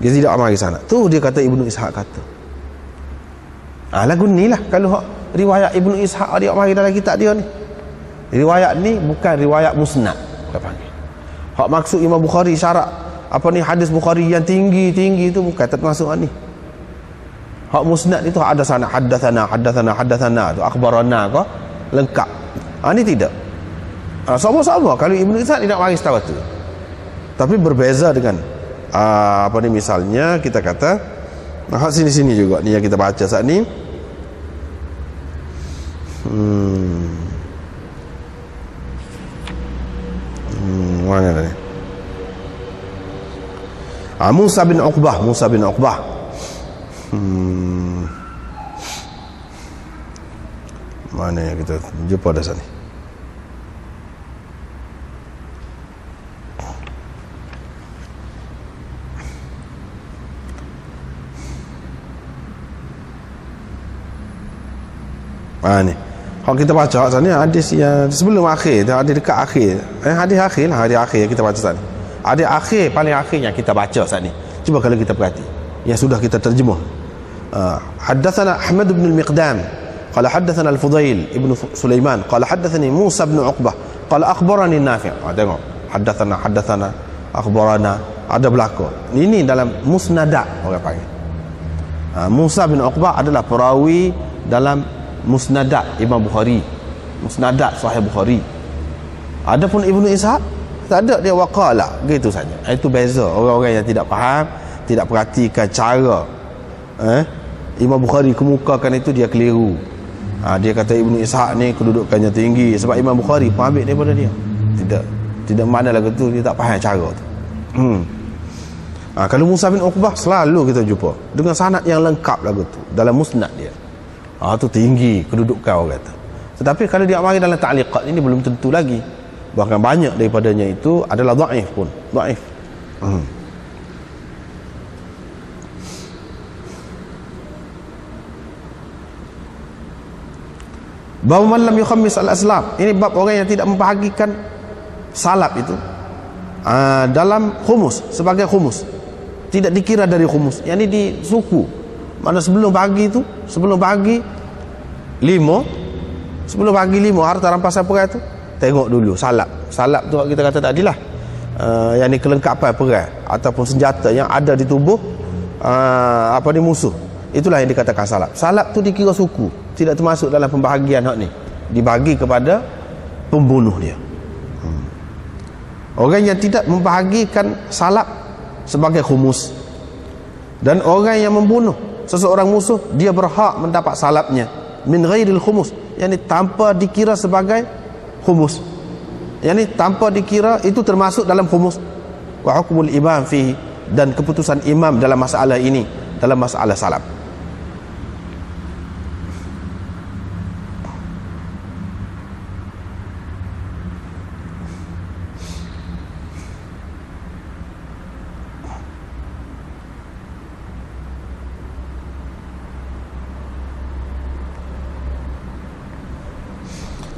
Dia tidak bagi sanad. Tu dia kata Ibnu Ishaq kata. Lagu ni lah kalau riwayat Ibnu Ishaq dia mari dalam kitab dia ni. Riwayat ni bukan riwayat musnad. Hak maksud Imam Bukhari syarat apa ni hadis Bukhari yang tinggi-tinggi itu bukan termasuk ni. Hak musnad itu ada sana haddatsana tu akhbarana ke lengkap. Ni tidak. Sama-sama kalau Ibnu Ishaq tidak mari tahu tu. Tapi berbeza dengan apa ni misalnya kita kata hak sini-sini juga ni yang kita baca saat ni. Mana tadi? Musa bin Uqbah. Mana yang kita jumpa dah sini? Ni kalau kita baca sana hadis yang sebelum akhir, hadis dekat akhir, hadis akhir lah, hadis akhir yang kita baca sana, hadis akhir paling akhir yang kita baca saat ni. Cuba kalau kita perhati yang sudah kita terjemah. Haddatsana Ahmad bin al-Miqdam qala haddatsana al-Fudail ibn Sulaiman qala haddatsani Musa bin Uqbah qala akhbarani Nafi'. Tengok haddatsana akhbarana ada belaka. Ini dalam musnadat orang panggil. Musa bin Uqbah adalah perawi dalam musnadat Imam Bukhari, musnadat Sahih Bukhari. Adapun Ibnu Ishaq tak ada, dia waqala gitu saja. Itu beza orang-orang yang tidak faham, tidak perhatikan cara Imam Bukhari kemukakan itu, dia keliru. Dia kata Ibnu Ishaq ni kedudukannya tinggi sebab Imam Bukhari pun ambil daripada dia. Tidak mana lagu tu, dia tak faham cara tu. Kalau Musa bin Uqbah selalu kita jumpa dengan sanad yang lengkap lagu tu dalam musnad dia. Tu tinggi kedudukan orang kata. Tetapi kalau dia mari dalam ta'liqat ini belum tentu lagi. Bahkan banyak daripadanya itu adalah dhaif pun. Dhaif. Bab man lam yukhammis al-aslam. Ini bab orang yang tidak membahagikan salap itu dalam khumus, sebagai khumus. Tidak dikira dari khumus. Yang ini di suku. Mana sebelum pagi tu, sebelum pagi 5, sebelum pagi 5 harta rampasan perang tu, tengok dulu salap. Salap tu kita kata tadilah yang ni kelengkapan perang ataupun senjata yang ada di tubuh musuh. Itulah yang dikatakan salap. Salap tu dikira suku, tidak termasuk dalam pembahagian hak ni. Dibagi kepada pembunuh dia. Orang yang tidak membahagikan salap sebagai khumus, dan orang yang membunuh seseorang musuh, dia berhak mendapat salapnya min ghairil khumus, yakni tanpa dikira sebagai khumus, yakni tanpa dikira itu termasuk dalam khumus. Wa hukmul imam fihi, dan keputusan imam dalam masalah ini, dalam masalah salap.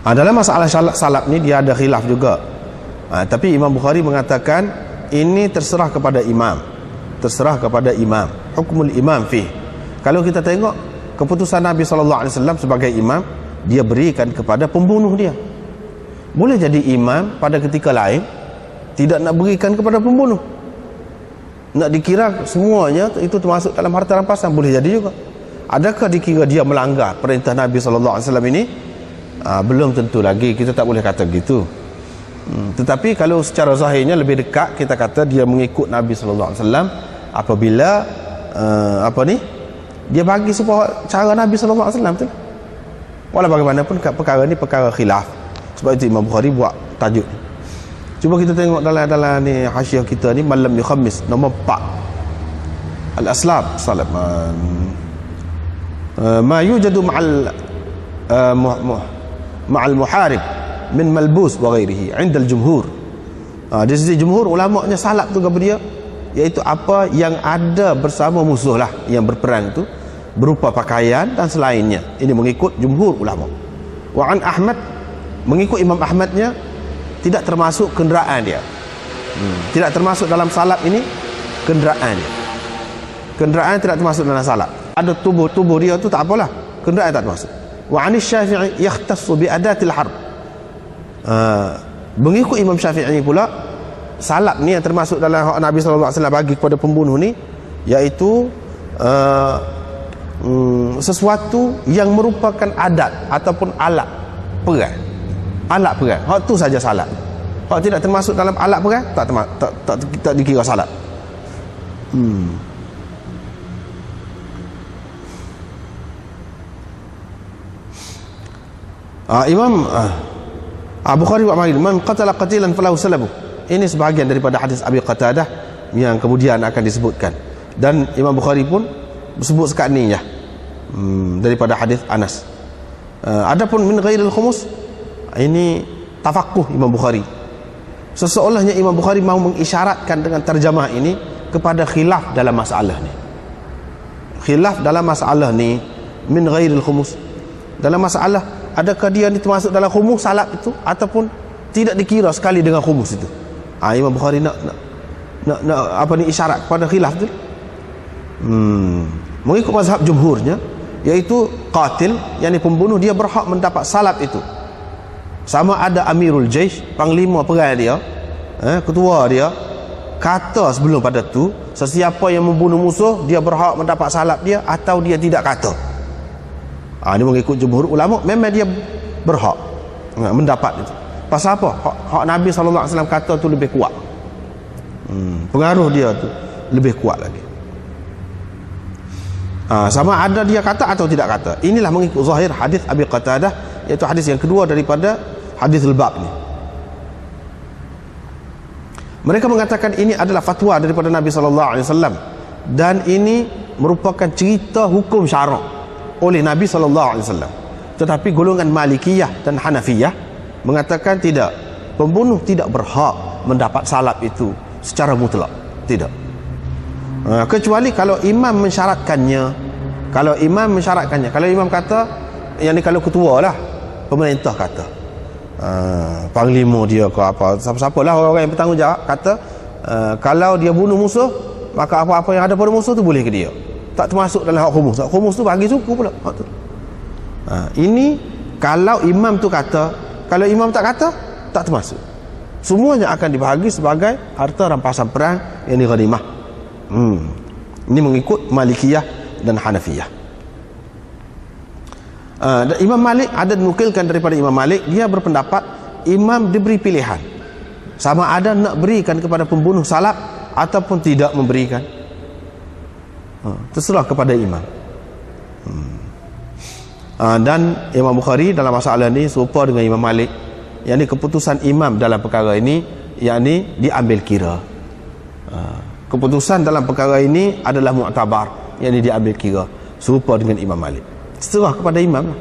Dalam masalah salap ni dia ada khilaf juga. Tapi Imam Bukhari mengatakan ini terserah kepada imam. Terserah kepada imam. Hukmul imam fi. Kalau kita tengok keputusan Nabi SAW sebagai imam, dia berikan kepada pembunuh dia. Boleh jadi imam pada ketika lain tidak nak berikan kepada pembunuh. Nak dikira semuanya itu termasuk dalam harta rampasan, boleh jadi juga. Adakah dikira dia melanggar perintah Nabi SAW ini? Belum tentu lagi, kita tak boleh kata begitu. Tetapi kalau secara zahirnya lebih dekat, kita kata dia mengikut Nabi SAW apabila dia bagi supaya cara Nabi SAW tu. Walau bagaimanapun perkara ni perkara khilaf. Sebab itu Imam Bukhari buat tajuk. Cuba kita tengok dalam ni hasyiah kita ni, malam yukhamis nombor 4. Al-aslab salab ma yujadu ma'al muharib min malbus wa ghairihi 'inda al-jumhur. Di sisi jumhur ulamanya salap tu kepada dia, iaitu apa yang ada bersama musuh lah yang berperang tu, berupa pakaian dan selainnya. Ini mengikut jumhur ulama. Wa an Ahmad, mengikut Imam Ahmadnya, tidak termasuk kenderaan dia. Tidak termasuk dalam salap ini kenderaan dia. Kenderaan tidak termasuk dalam salap. Ada tubuh dia tu tak apalah, kenderaan tak termasuk. Wa an Syafi'i yakhtassu bi adatil harb. Mengikut Imam Syafi'i pula, salap ni yang termasuk dalam hak Nabi sallallahu alaihi wasallam bagi kepada pembunuh ni, iaitu sesuatu yang merupakan adat ataupun alat perang. Alat perang, hak tu saja salap. Hak tidak termasuk dalam alat perang, tak dikira salap. Imam Bukhari wa Malik, man qatala qatilan falahu salabu. Ini sebahagian daripada hadis Abi Qatadah yang kemudian akan disebutkan, dan Imam Bukhari pun sebut sekat ni ya, daripada hadis Anas. Adapun min ghairil khumus, ini tafaqquh Imam Bukhari. Seseolahnya Imam Bukhari mahu mengisyaratkan dengan terjemah ini kepada khilaf dalam masalah ni. Khilaf dalam masalah ni, min ghairil khumus, dalam masalah adakah dia ni termasuk dalam khumus salap itu ataupun tidak dikira sekali dengan khumus itu. Imam Bukhari nak isyarat kepada khilaf tu. Mengikut mazhab jumhurnya, iaitu qatil, yakni pembunuh, dia berhak mendapat salap itu. Sama ada amirul jaish, panglima perang dia, ketua dia, kata sebelum pada tu sesiapa yang membunuh musuh dia berhak mendapat salap dia, atau dia tidak kata. Ini mengikut jumhur ulama, memang dia berhak mendapat itu. Pasal apa? Hak Nabi SAW kata tu lebih kuat. Pengaruh dia tu lebih kuat lagi. Sama ada dia kata atau tidak kata. Inilah mengikut zahir hadis Abi Qatadah, iaitu hadis yang kedua daripada hadis al-bab ni. Mereka mengatakan ini adalah fatwa daripada Nabi SAW, dan ini merupakan cerita hukum syarak oleh Nabi SAW. Tetapi golongan Malikiyah dan Hanafiyah mengatakan tidak, pembunuh tidak berhak mendapat salap itu secara mutlak, tidak. Kecuali kalau imam mensyaratkannya. Kalau imam kata, yang ni kalau ketua lah, pemerintah kata, panglima dia ke apa, siapa-siapalah orang yang bertanggungjawab kata, kalau dia bunuh musuh, maka apa-apa yang ada pada musuh tu boleh ke dia. tak termasuk dalam hak khumus. Hak khumus tu bagi suku pula hak tu. Ini kalau imam tu kata, kalau imam tak kata, tak termasuk. Semuanya akan dibahagi sebagai harta rampasan perang yang ni ghanimah. Ini mengikut Malikiyah dan Hanafiyah. Dan Imam Malik ada dinukilkan daripada Imam Malik, dia berpendapat imam diberi pilihan sama ada nak berikan kepada pembunuh salab ataupun tidak memberikan. Terserah kepada imam. Dan Imam Bukhari dalam masalah ini serupa dengan Imam Malik, yakni keputusan imam dalam perkara ini yakni diambil kira. Keputusan dalam perkara ini adalah mu'tabar, yakni diambil kira, serupa dengan Imam Malik. Serah kepada imam lah.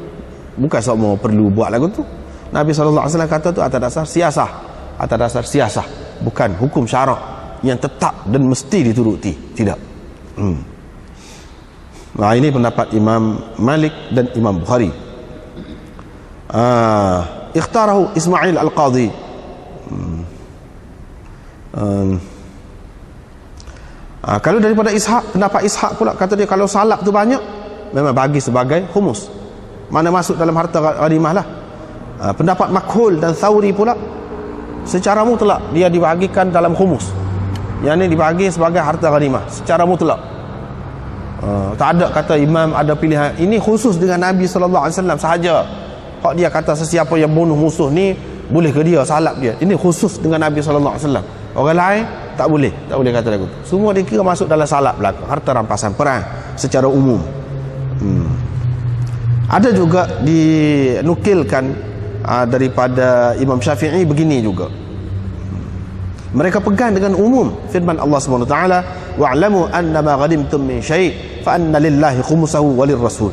Bukan semua perlu buat lagu tu. Nabi SAW kata tu atas dasar siasah, atas dasar siasah, bukan hukum syarak yang tetap dan mesti dituruti. Tidak. Nah, ini pendapat Imam Malik dan Imam Bukhari. Ikhtarahu Ismail Al-Qadhi. Kalau daripada Ishaq, pendapat Ishaq pula kata dia kalau salab tu banyak memang bagi sebagai khumus, mana masuk dalam harta ghanimah lah. Pendapat Makhul dan Thawri pula secara mutlak dia dibagikan dalam khumus, yang ini dibagi sebagai harta ghanimah secara mutlak. Tak ada kata imam ada pilihan. Ini khusus dengan Nabi SAW sahaja. Hak dia kata sesiapa yang bunuh musuh ni boleh ke dia salab dia, ini khusus dengan Nabi SAW. Orang lain tak boleh kata lagu tu. Semua dikira masuk dalam salab belaka, harta rampasan perang secara umum. Ada juga dinukilkan daripada Imam Syafi'i begini juga. Mereka pegang dengan umum firman Allah SWT, wa'lamu annama ghanimtum min syai' fa anna lillahi khumsahu walir rasul,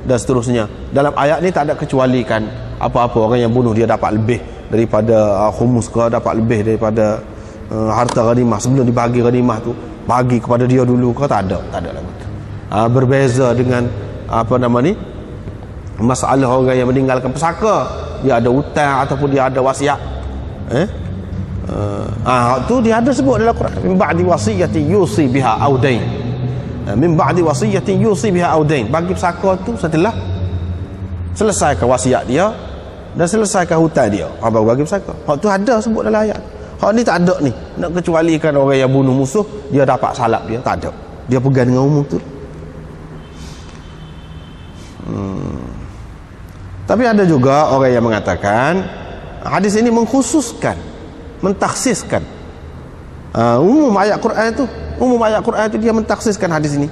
dan seterusnya. Dalam ayat ni tak ada kecualikan apa-apa orang yang bunuh dia dapat lebih daripada khumus ke, dapat lebih daripada harta ghanimah sebelum dibagi ghanimah tu, bagi kepada dia dulu ke, tak ada lagu tu. Berbeza dengan apa nama ni, masalah orang yang meninggalkan pesaka, dia ada hutang ataupun dia ada wasiat. Tu dia ada sebut dalam Quran, min ba'di wasiyatin yusi biha audain. Min ba'di wasiyatin yusi biha audain, bagi pesaka tu setelah selesaikan wasiat dia dan selesaikan hutang dia, baru bagi pesaka. Hak tu ada sebut dalam ayat. Hak ni tak ada ni, nak kecualikan orang yang bunuh musuh dia dapat salab dia, tak ada. Dia pegang dengan umum tu. Tapi ada juga orang yang mengatakan hadis ini mengkhususkan, mentaksiskan umum ayat Quran itu dia mentaksiskan hadis ini.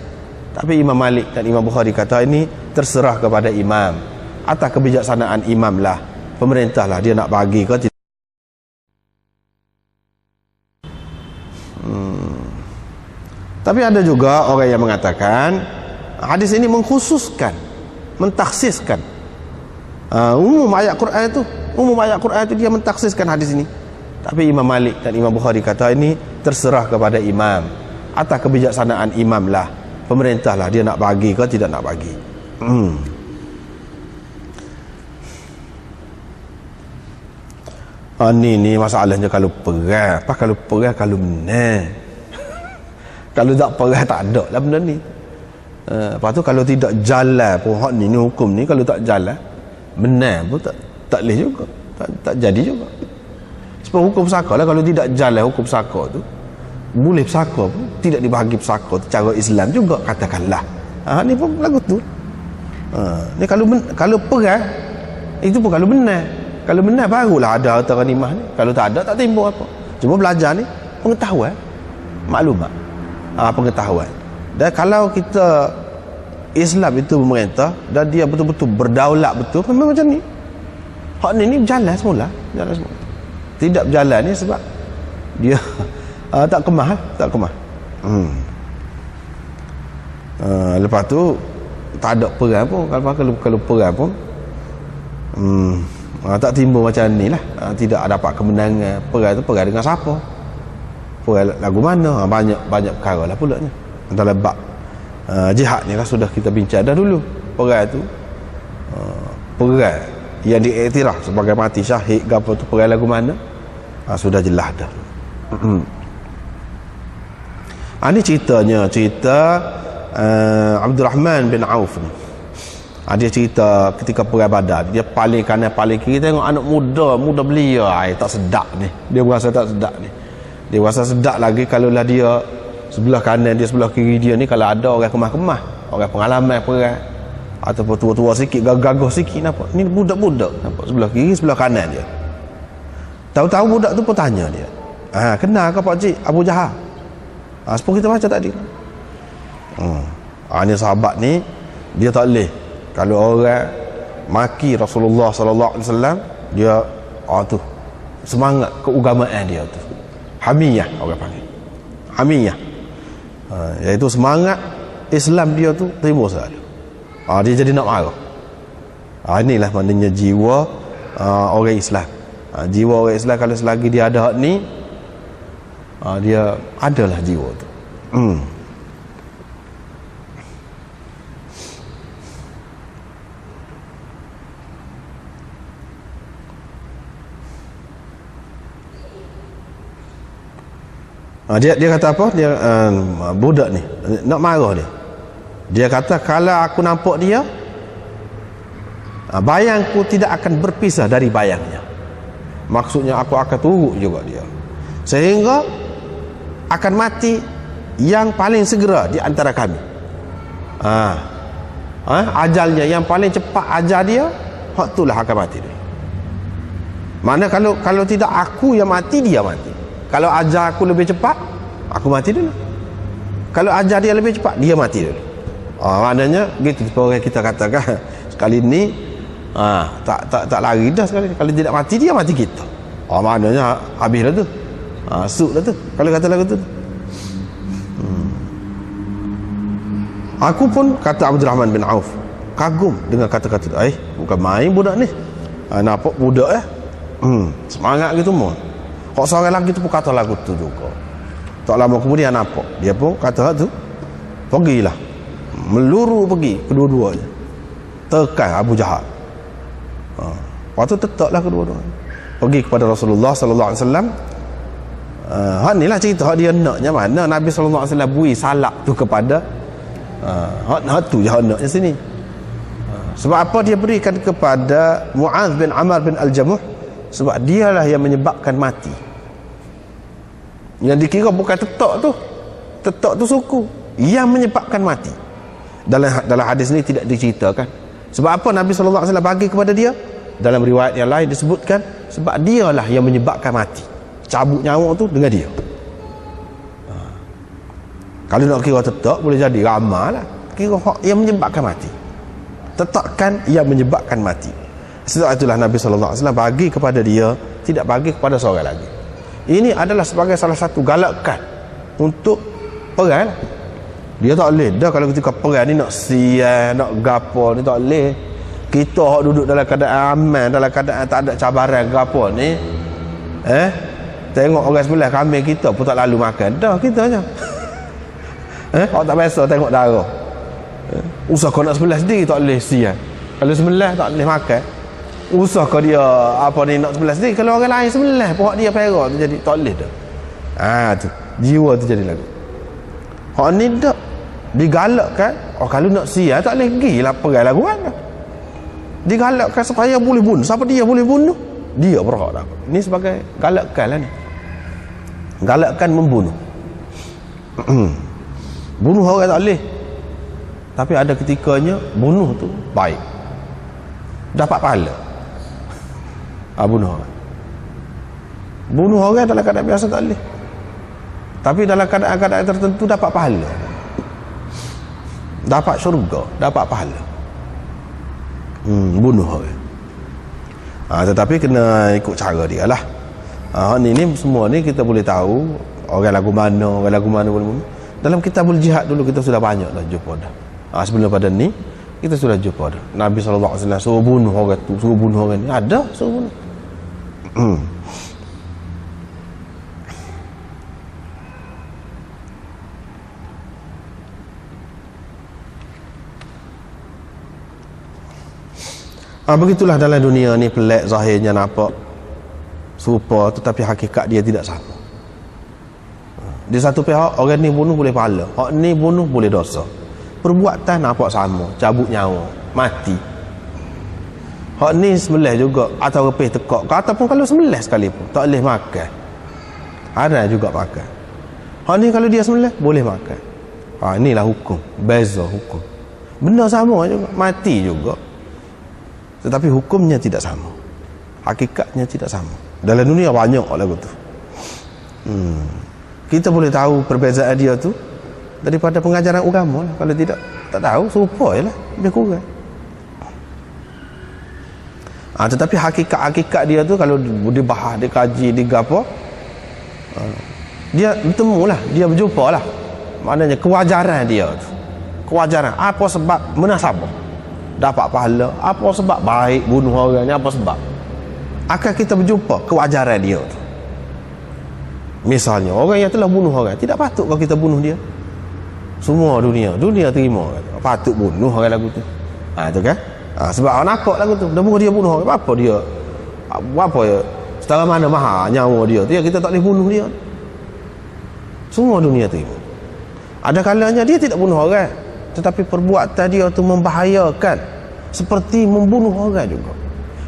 Tapi Imam Malik dan Imam Bukhari kata ini terserah kepada imam, atas kebijaksanaan imam lah, pemerintah lah dia nak bagi ke tidak. Tapi ada juga orang yang mengatakan hadis ini mengkhususkan, mentaksiskan umum ayat Quran itu dia mentaksiskan hadis ini. Tapi Imam Malik dan Imam Bukhari kata ini terserah kepada imam, atas kebijaksanaan imam lah, pemerintah lah dia nak bagi ke tidak nak bagi. Ni masalahnya kalau perang. Kalau menang. Kalau tak perang tak ada lah benda ni. Lepas tu kalau tidak jalan pun hak ni hukum ni, kalau tak jalan menang pun tak boleh juga, tak jadi juga. Sebab hukum pesaka lah, kalau tidak jalan hukum pesaka tu, boleh pesaka pun tidak dibahagi pesaka tu cara Islam juga katakanlah. Ni pun lagu tu. Ni kalau perang itu pun kalau menang. Kalau menang barulah ada harta ghanimah ni. Kalau tak ada tak timbul apa. Cuma belajar ni pengetahuan, maklumat, pengetahuan. Dan kalau kita Islam itu pemerintah dan dia betul-betul berdaulat betul, memang macam ni. Hak ni berjalan semula, Tidak berjalan ni sebab dia tak kemah. Lepas tu tak ada perang pun. Kalau perang pun tak timbul macam ni lah. Tidak dapat kemenangan. Perang tu perang dengan siapa, perang lagu mana, banyak perkara lah pula ni. Antara bab jihad ni lah sudah kita bincang dah dulu. Perang tu perang yang diiktiraf sebagai mati syahid ke apa tu, perang lagu mana, sudah jelas dah. Ini cerita Abdul Rahman bin Auf ni. Dia cerita ketika perang Badar, dia paling kanan paling kiri tengok anak muda belia, tak sedap ni. Dia berasa tak sedap ni. Dia rasa sedap lagi kalau lah dia sebelah kanan dia, sebelah kiri dia ni kalau ada orang kemah-kemah, orang pengalaman perang ataupun tua-tua sikit, gagah sikit, nampak ni budak-budak, nampak sebelah kiri sebelah kanan dia. Tahu-tahu budak tu pun tanya dia, kenal ke Pak Cik Abu Jahal? Seperti kita baca tadi. Ni sahabat ni dia tak boleh kalau orang maki Rasulullah sallallahu alaihi wasallam, dia tu semangat keugamaan dia tu, hamiyah orang panggil, hamiyah, iaitu semangat Islam dia tu terima selalu. Dia jadi nak marah. Inilah maknanya jiwa orang Islam. Jiwa orang Islam kalau selagi dia ada hak ni, dia adalah jiwa tu. Dia kata apa? Dia budak ni nak marah dia. Dia kata kalau aku nampak dia, bayangku tidak akan berpisah dari bayangnya. Maksudnya aku akan turut juga dia, sehingga akan mati yang paling segera di antara kami. Ajalnya yang paling cepat, ajal dia hak itulah akan mati dia. Mana kalau tidak aku yang mati, dia mati. Kalau ajar aku lebih cepat, aku mati dulu. Kalau ajar dia lebih cepat, dia mati dulu. Maknanya gitu orang kita katakan sekali ni tak lari dah sekali. Kalau tidak mati dia, mati kita. Maknanya habislah tu. Suk dah tu kalau kata lagu tu. Aku pun, kata Abdul Rahman bin Auf, kagum dengan kata-kata tu. Bukan main budak ni. Nampak budak semangat gitu mon. Kok seorang lagi tu pun kata lagu tu juga. Tak lama kemudian nampak dia pun kata tu, pergilah, meluru pergi kedua-duanya, tekan Abu Jahal. Lepas tu tetaplah kedua-duanya pergi kepada Rasulullah sallallahu alaihi wasallam. Ni lah cerita hak dia naknya mana Nabi sallallahu alaihi wasallam bui salak tu kepada hak tu je hak naknya sini. Sebab apa dia berikan kepada Mu'adz bin Amr bin Al-Jamuh? Sebab dialah yang menyebabkan mati. Yang dikira bukan tetok tu suku yang menyebabkan mati. Dalam hadis ni tidak diceritakan sebab apa Nabi sallallahu alaihi wasallam bagi kepada dia. Dalam riwayat yang lain disebutkan sebab dialah yang menyebabkan mati, cabut nyawa tu dengan dia. Kalau nak kira tetok boleh jadi ramal lah, kira yang menyebabkan mati, tetapkan yang menyebabkan mati. Sebab itulah Nabi sallallahu alaihi wasallam bagi kepada dia, tidak bagi kepada seorang lagi. Ini adalah sebagai salah satu galakan untuk perang. Dia tak boleh dah kalau ketika perang ni nak sial, nak gapo ni tak boleh. Kita hak duduk dalam keadaan aman, dalam keadaan tak ada cabaran gapo ni, tengok orang sebelah kambing kita pun tak lalu makan dah kita aja. Hak tak biasa tengok darah. Usah kau nak sebelah sendiri tak boleh sial. Kalau sebelah tak boleh makan. Usah kau dia apa ni nak sebelah sendiri, kalau orang lain sebelah pihak dia perak tu jadi tak boleh dah. Tu jiwa tu jadi lagu. Hak ni dak digalakkan, kalau nak sial tak boleh pergi lah perang laguan. Digalakkan supaya boleh bunuh. Siapa dia boleh bunuh? Dia berhak dah. Ni sebagai galakkan lah ni. Galakkan membunuh. Bunuh orang tak boleh. Tapi ada ketikanya bunuh tu baik. Dapat pahala. Bunuh orang. Bunuh orang dalam keadaan biasa tak boleh. Tapi dalam keadaan-keadaan tertentu dapat pahala. Dapat syurga, dapat pahala. Bunuh orang. Tetapi kena ikut cara dia lah. Ni semua ni kita boleh tahu orang lagu mana boleh bunuh. Dalam kitabul jihad dulu kita sudah banyak dah jumpa dah. Sebelum pada ni kita sudah jumpa dah. Nabi sallallahu alaihi wasallam suruh bunuh orang tu, suruh bunuh orang ni. Ada suruh bunuh. Begitulah dalam dunia ni, pelik zahirnya nampak serupa tetapi hakikat dia tidak sama. Di satu pihak orang ni bunuh boleh pahala, hak ni bunuh boleh dosa. perbuatan nampak sama, cabut nyawa, mati. Hak ni sembelih juga atau repih tekak, ataupun kalau sembelih sekalipun tak boleh makan. Haram juga makan. Hak ni kalau dia sembelih boleh makan. Inilah hukum, beza hukum. Benda sama juga, mati juga. Tetapi hukumnya tidak sama. Hakikatnya tidak sama. Dalam dunia banyak lagu tu. Kita boleh tahu perbezaan dia tu daripada pengajaran agama lah. Kalau tidak, tak tahu, serupa je lah, lebih kurang. Tetapi hakikat-hakikat dia tu kalau dibahas, dikaji, digapo, dia bertemu lah, dia berjumpa lah. Maknanya kewajaran dia tu, kewajaran apa sebab munasabah dapat pahala, apa sebab baik bunuh orang ni, apa sebab akan kita berjumpa kewajaran dia tu. Misalnya orang yang telah bunuh orang, tidak patut kalau kita bunuh dia. Semua dunia terima patut bunuh orang lagu tu. Tu kan. Sebab orang nampak lagu tu, dah dia bunuh orang, apa dia ya, setara mana mahal nyawa dia tu, ya kita tak boleh bunuh dia. Semua dunia terima. Ada kalanya dia tidak bunuh orang, tetapi perbuatan dia tu membahayakan, seperti membunuh orang juga.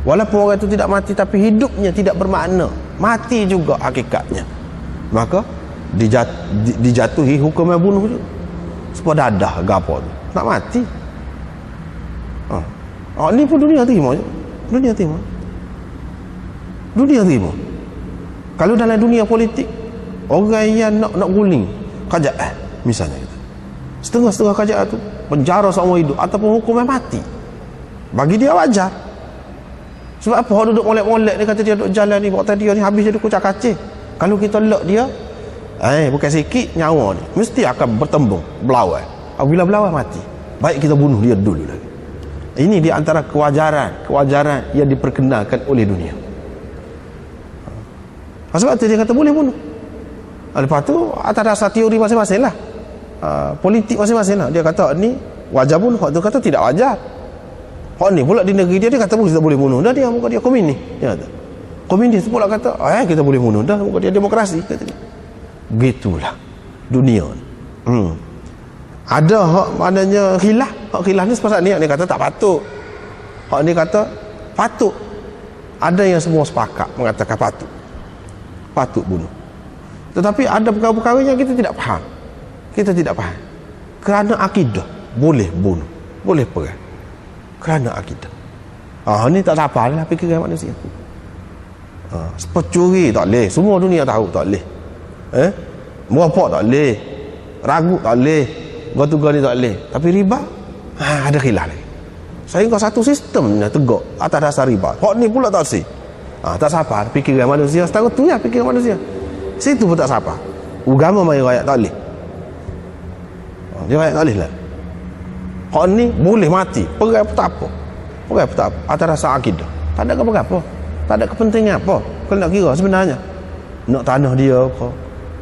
Walaupun orang itu tidak mati, tapi hidupnya tidak bermakna, mati juga hakikatnya. Maka dijatuhi hukum yang bunuh juga. Sebab dadah gapo tu nak mati. Ni pun dunia terima je. Dunia terima. Kalau dalam dunia politik, orang yang nak guling kerajaan misalnya gitu, setengah-setengah kerajaan tu penjara seumur hidup ataupun hukuman mati, bagi dia wajar. Sebab apa? Dia duduk molek-molek, dia kata dia duduk jalan ni, waktu dia ni habis dia kucak kacir. Kalau kita lek dia, bukan sikit nyawa ni mesti akan bertembung, berlawan. Apabila berlawan mati, baik kita bunuh dia dulu lagi. Ini di antara kewajaran yang diperkenalkan oleh dunia. Sebab tu dia kata boleh bunuh. Lepas tu atas dasar teori masing-masing lah, politik masing-masing lah. Dia kata ni wajar bunuh, hak tu kata tidak wajar. Hak ni pula di negeri dia kata kita boleh bunuh. Dah dia muka dia komunis. Dia kata komunis pula kata kita boleh bunuh. Dah muka dia demokrasi, kata dia. Begitulah dunia. Ada hak maknanya khilaf. Hak khilaf ni sepasal ni, hak ni kata tak patut, hak ni kata patut. Ada yang semua sepakat mengatakan patut bunuh. Tetapi ada perkara-perkara yang kita tidak faham. Kerana akidah boleh bunuh, boleh perang. Kerana akidah. Ni tak apa lah fikiran manusia. Pencuri tak boleh, semua dunia tahu tak boleh. Merokok tak boleh, ragu tak boleh, gua ni tak boleh. Tapi riba ada khilaf lagi. Sehingga satu sistem yang tegak atas dasar riba. Hak ni pula tak sih. Tak sabar fikiran manusia. Setara tu ya fikiran manusia. Situ pun tak sabar. Agama mai rakyat tak boleh. Dia rakyat tak boleh lah. Hak ni boleh mati, perang pun tak apa. Atas dasar akidah. Tak ada apa-apa. Tak ada kepentingan apa. Kalau nak kira sebenarnya, nak tanah dia ke,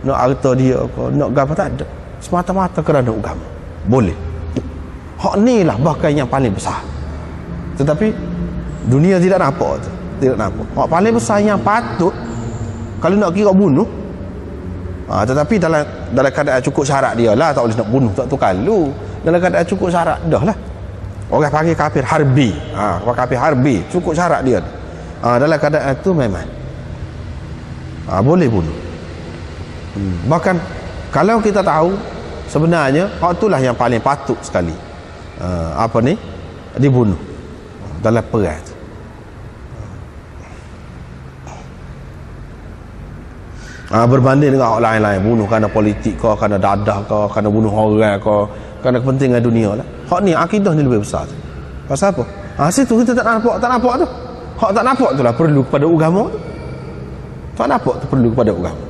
nak harta dia ke, nak apa, tak ada. Semata-mata kerana agama. Boleh. Hak ni lah bahkan yang paling besar. Tetapi dunia tidak nampak tu. Tidak nampak. Hak paling besar yang patut kalau nak kira bunuh. Tetapi dalam keadaan cukup syarat dia lah, tak boleh nak bunuh tak tu kalau. Dalam keadaan cukup syarat dah lah. Orang panggil kafir harbi. Orang kafir harbi cukup syarat dia. Dalam keadaan tu memang boleh bunuh. Bahkan kalau kita tahu sebenarnya hak itulah yang paling patut sekali dibunuh dalam perang tu. Berbanding dengan hak lain-lain, bunuh kerana politik ke, kerana dadah ke, kerana bunuh orang ke, kerana kepentingan dunia lah. Hak ni akidah ni lebih besar. Pasal apa? Situ kita tak nampak tu. Hak tak nampak tu lah perlu kepada agama tu. Tak nampak tu perlu kepada agama.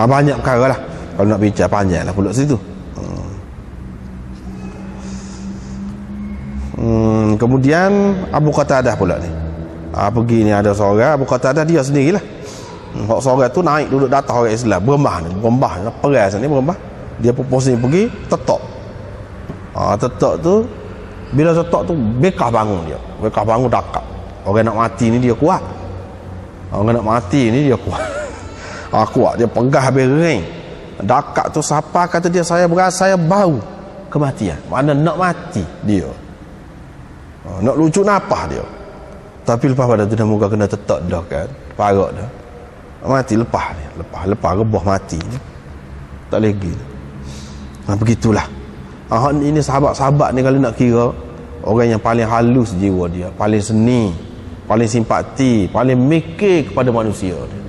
Banyak perkara lah. Kalau nak bincang panjang lah pula situ. Kemudian Abu Qatadah pula ni. Pergi ni ada seorang Abu Qatadah dia sendirilah. Hak seorang tu naik duduk datang orang Islam, berembah perang sini berembah. Dia pusing pergi tetok. Tetok tu bila tetok tu bekah bangun dakap. Orang nak mati ni dia kuat. Kuat dia pegah habis ring. Dakak tu siapa kata dia, saya berasa saya bau kematian. Mana nak mati dia. Nak lucu napah dia. Tapi lepas pada tu dah muka kena tetak dah kan. Parak dah. Mati lepas dia. Lepas rebah mati. Tak lagi. Begitulah. Ini sahabat-sahabat ni kalau nak kira, orang yang paling halus jiwa dia, paling seni, paling simpati, paling mikir kepada manusia dia.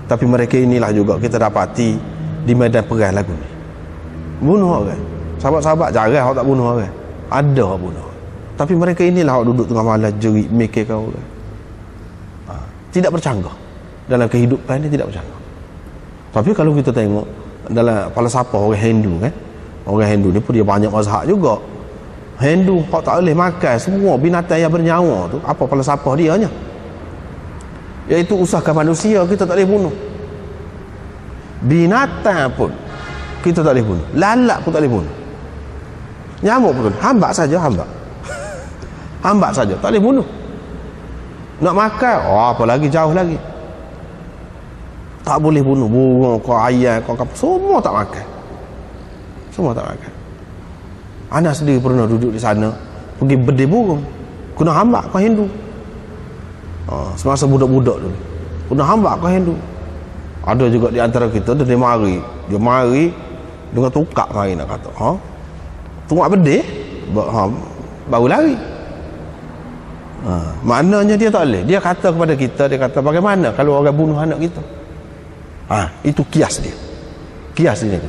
Tapi mereka inilah juga kita dapati di medan perang lagu ni. Bunuh orang. Sahabat-sahabat jarang orang tak bunuh orang. Ada orang bunuh. Tapi mereka inilah orang duduk tengah malam jerit mikirkan orang. Tidak bercanggah. Dalam kehidupan ni tidak bercanggah. Tapi kalau kita tengok dalam falsafah orang Hindu kan, orang Hindu ni pun dia banyak mazhab juga. Hindu kau tak boleh makan semua binatang yang bernyawa tu. Apa falsafah dia nya? Iaitu usahakan manusia kita tak boleh bunuh. Binatang pun kita tak boleh bunuh. Lalat pun tak boleh bunuh. Nyamuk pun hambak saja, hambak. Hambak saja, tak boleh bunuh. Nak makan, apa lagi, jauh lagi. Tak boleh bunuh. Burung, kau ayam, kau apa, semua tak makan. Semua tak makan. Anak sendiri pernah duduk di sana, pergi bedil burung, kena hambak kau Hindu. Semasa budak-budak dulu, kena hambak kau Hindu. Ada juga di antara kita dia mari dengan tukak mari nak kata, tunggu bedil, baru lari. Maknanya dia tak boleh. Dia kata kepada kita, dia kata bagaimana kalau orang bunuh anak kita. Itu kias dia. Kias dia.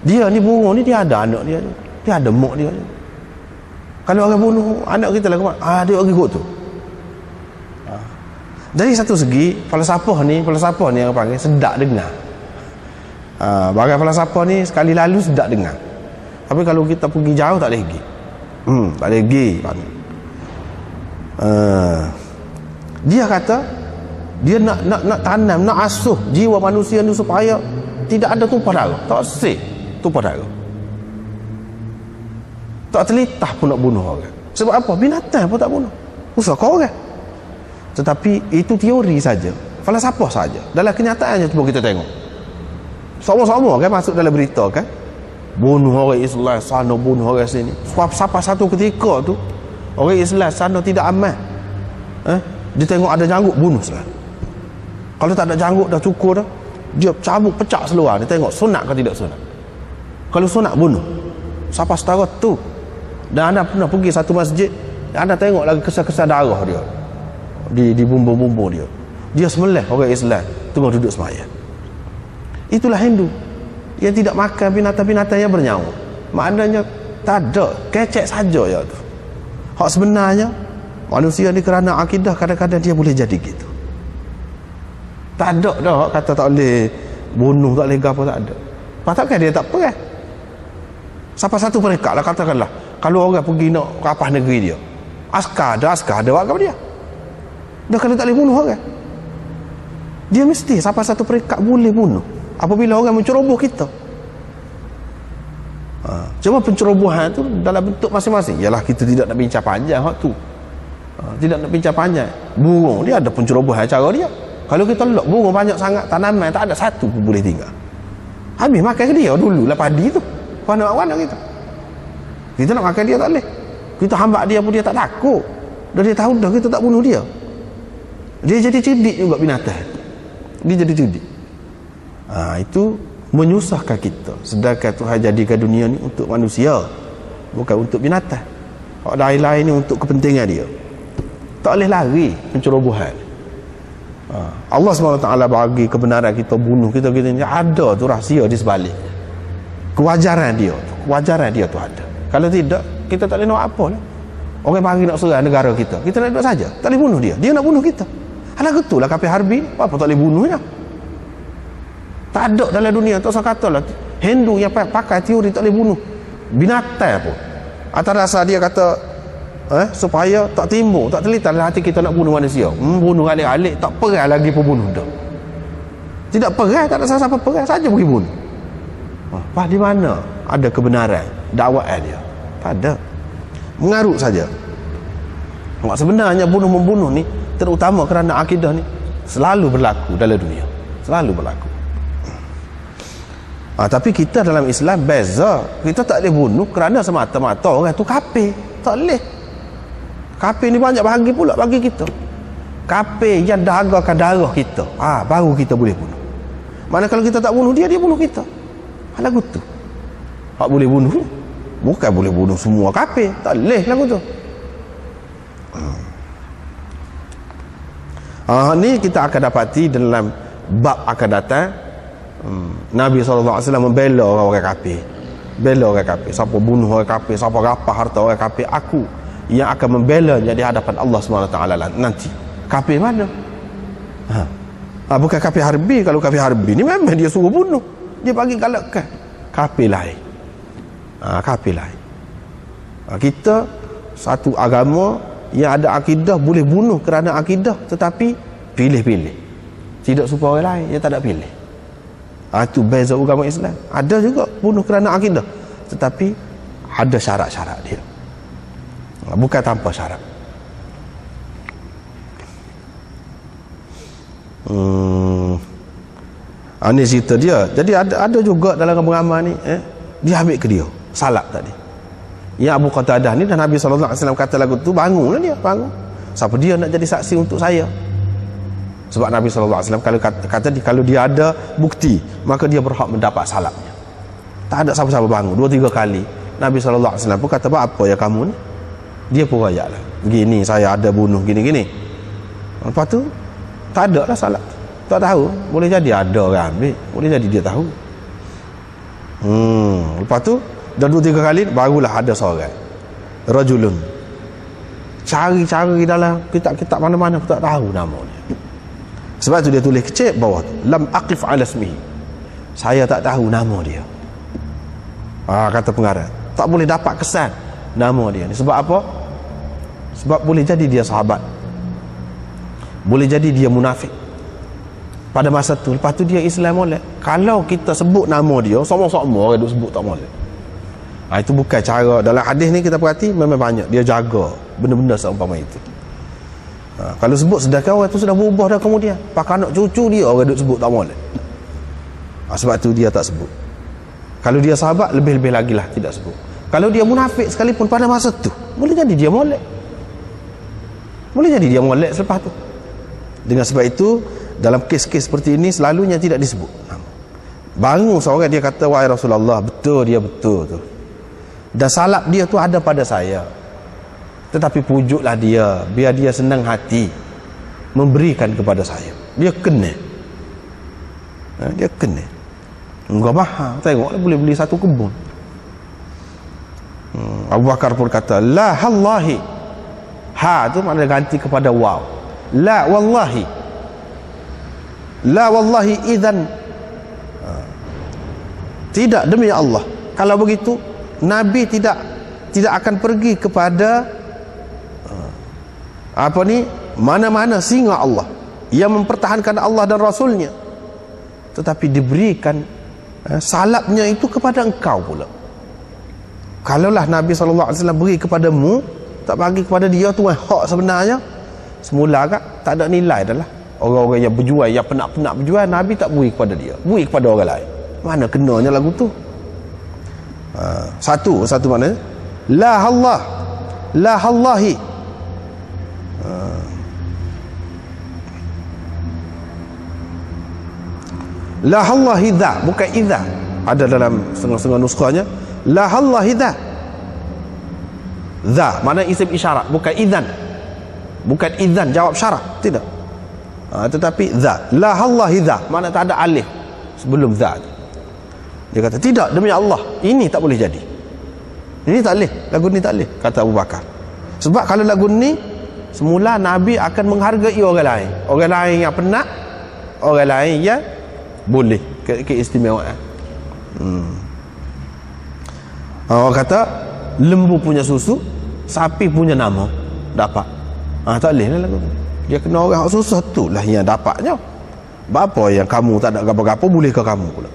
Dia ni burung ni dia ada anak dia. Dia ada mak dia. Kalau orang bunuh anak kita lah kemana? Dia orang ikut tu. Dari satu segi falsafah ni yang panggil sedap dengar. Bagai falsafah ni sekali lalu sedap dengar. Tapi kalau kita pergi jauh tak boleh pergi. Tak boleh pergi. Dia kata dia nak tanam, nak asuh jiwa manusia ni supaya tidak ada tumpah darah, tak sih tumpah darah, tak terlitah pun nak bunuh orang. Sebab apa? Binatang pun tak bunuh, usaha kau orang. Tetapi itu teori saja, falsafah saja. Dalam kenyataannya cuba kita tengok, sama-sama kan masuk dalam berita kan, bunuh orang Islam sana, bunuh orang sini. Sampai satu ketika tu orang Islam sana tidak aman. Dia tengok ada janggut, bunuh selalu. Kalau tak ada janggut dah cukur dah, dia cabut pecah seluar. Dia tengok sunat ke tidak sunat. Kalau sunat, bunuh. Sampai setara tu. Dan anda pernah pergi satu masjid, anda tengok lagi kesal-kesal darah dia di bumbu-bumbu dia. Dia sembelih orang Islam tengah duduk sembahyang. Itulah Hindu. Dia tidak makan binatang-binatang yang bernyawa. Maknanya tak ada, kecek saja ya tu. Hak sebenarnya manusia ni kerana akidah kadang-kadang dia boleh jadi gitu. Tak ada dah kata tak boleh bunuh, tak boleh apa, tak ada. Patutkan dia tak perang. Siapa satu mereka lah katakanlah, kalau orang pergi nak ke apa negeri dia, askar ada buat apa dia. Dah kalau tak boleh bunuh orang, dia mesti siapa satu mereka boleh bunuh apabila orang menceroboh kita. Cuma pencerobohan tu dalam bentuk masing-masing. Yalah kita tidak nak bincang panjang hak tu. Tidak nak bincang panjang. Burung dia ada pencerobohan cara dia. Kalau kita lok burung banyak sangat, tanaman tak ada satu pun boleh tinggal. Habis makan ke dia dulu lah padi tu. Warna-warna kita. Kita nak makan dia tak boleh. Kita hambak dia pun dia tak takut. Dah dia tahu dah kita tak bunuh dia. Dia jadi cerdik juga binatang. Dia jadi cerdik. Itu menyusahkan kita. Sedangkan Tuhan jadikan dunia ni untuk manusia, bukan untuk binatang. Orang lain-lain ni untuk kepentingan dia. Tak boleh lari pencerobohan. Allah SWT bagi kebenaran kita bunuh kita ni ada tu rahsia di sebalik. Kewajaran dia tu ada. Kalau tidak kita tak boleh nak apa lah. Orang mari nak serang negara kita, kita nak duduk saja, tak boleh bunuh dia nak bunuh kita. Alah betul lah kapal harbi apa tak boleh bunuh dia. Tak ada dalam dunia. Tak usah katalah Hindu yang pakai teori tak boleh bunuh binatang pun. Atas dasar dia kata supaya tak timbul, tak terlitar dalam hati kita nak bunuh manusia. Bunuh alik-alik tak perang lagi pembunuh dah. Tidak perang, tak ada siapa perang saja pergi bunuh. Di mana ada kebenaran dakwaan dia? Tak ada. Mengarut saja. Sebenarnya bunuh-membunuh ni terutama kerana akidah ni selalu berlaku dalam dunia. Selalu berlaku. Tapi kita dalam Islam beza. Kita tak boleh bunuh kerana semata-mata orang tu kafir. Tak boleh. Kafir ni banyak bahagi pula bagi kita. Kafir yang dahagakan darah kita, baru kita boleh bunuh. Mana kalau kita tak bunuh dia, dia bunuh kita. Lagu tu hak boleh bunuh, bukan boleh bunuh semua kafir. Tak boleh lagu tu. Ni kita akan dapati dalam bab akan datang. Nabi SAW membela orang-orang kafir. Bela orang kafir. Siapa bunuh orang kafir, siapa rapah harta orang kafir, aku yang akan membelanya di hadapan Allah SWT nanti. Kafir mana? Bukan kafir harbi. Kalau kafir harbi ni memang dia suruh bunuh, dia bagi galakkan. Kafir lain. Kafir lain. Kita satu agama yang ada akidah, boleh bunuh kerana akidah, tetapi pilih-pilih, tidak supaya orang lain yang tak ada pilih. Itu beza agama Islam. Ada juga bunuh kerana akidah, tetapi ada syarat-syarat dia, bukan tanpa syarat. Ini cerita dia. Jadi ada juga dalam ramai-ramai ni, dia ambil ke dia salak tadi. Ya Abu Qatadah ni, dan Nabi SAW kata lagu tu, bangunlah dia, bangun. Siapa dia nak jadi saksi untuk saya? Sebab Nabi SAW kalau kata kalau dia ada bukti, maka dia berhak mendapat salaknya. Tak ada siapa-siapa bangun 2-3 kali. Nabi SAW pun kata, apa ya kamu ni? Dia pun rayak lah, begini saya ada bunuh gini-gini. Lepas tu tak ada lah salak. Tak tahu, boleh jadi ada orang ambil, boleh jadi dia tahu. Lepas tu dah 2-3 kali barulah ada seorang rajulun, cari-cari dalam kitab-kitab mana-mana pun tak tahu nama dia. Sebab tu dia tulis kecil bawah tu, lam aqif ala ismihi, saya tak tahu nama dia. Kata pengarang, tak boleh dapat kesan nama dia ni. Sebab apa? Sebab boleh jadi dia sahabat, boleh jadi dia munafik pada masa tu. Lepas tu dia Islam molek. Kalau kita sebut nama dia, sama-sama orang duk sebut tak molek. Itu bukan cara. Dalam hadis ni kita perhati, memang banyak dia jaga benda-benda seumpama itu. Kalau sebut sedangkan orang tu sudah berubah dah kemudian, pakai anak cucu dia orang duk sebut tak molek. Sebab tu dia tak sebut. Kalau dia sahabat, lebih-lebih lagi lah tidak sebut. Kalau dia munafik sekalipun pada masa tu, boleh jadi dia molek. Boleh jadi dia molek selepas tu. Dengan sebab itu, dalam kes-kes seperti ini selalunya tidak disebut. Bangun seorang dia kata, wahai Rasulullah, betul dia betul tu, dan salap dia tu ada pada saya, tetapi pujuklah dia, biar dia senang hati memberikan kepada saya. Dia kena, dia kena. Enggak mahal, tengok boleh beli satu kebun. Abu Bakar pun kata, la hallahi, ha tu makna ganti kepada waw, la wallahi, la wallahi idzan, tidak demi Allah, kalau begitu Nabi tidak akan pergi kepada mana-mana singa Allah yang mempertahankan Allah dan Rasulnya, tetapi diberikan salapnya itu kepada engkau pula. Kalaulah Nabi SAW beri kepadamu, tak bagi kepada dia tu hak sebenarnya, semula kan tak ada nilai dah lah. Orang-orang yang berjual, yang penak-penak berjual, Nabi tak beri kepada dia, beri kepada orang lain. Mana kenanya lagu tu? Satu maknanya la Allah, la Allahi. La Allahi dha, bukan idza. Ada dalam setengah-setengah nuskhanya la Allahi dha. Dha mana isim isyarat, bukan idzan. Bukan idzan jawab syarat, tidak. Tetapi dha, la Allahi dha, mana tak ada alif sebelum dha. Dia kata tidak demi Allah, ini tak boleh jadi, ini tak boleh, lagu ni tak boleh, kata Abu Bakar. Sebab kalau lagu ni semula Nabi akan menghargai orang lain yang penak, orang lain yang boleh keistimewaan. Orang kata lembu punya susu, sapi punya nama dapat. Tak boleh lah lagu tu. Dia kena orang susah tu lah yang dapatnya. Apa yang kamu tak ada apa-apa, boleh ke kamu pula?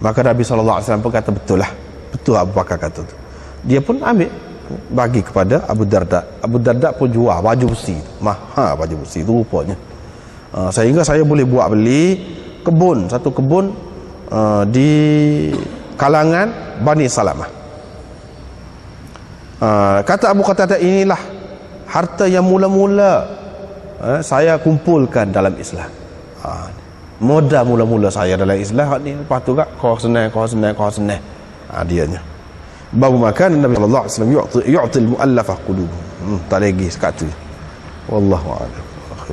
Maka Nabi SAW pun kata betul lah, betul Abu Bakar kata tu. Dia pun ambil bagi kepada Abu Darda. Abu Darda pun jual baju besi, mahal baju besi tu rupanya. Sehingga saya boleh buat beli kebun, satu kebun di kalangan Bani Salamah. Kata Abu Qatadah, inilah harta yang mula-mula saya kumpulkan dalam Islam. Modal mula-mula saya dalam Islam ni, lepas tu kau senang dianya. Babu makan Nabi sallallahu alaihi wasallam yu'til mu'allafah qulubuhum. Tak lagi sekat tu. Wallahu a'lam.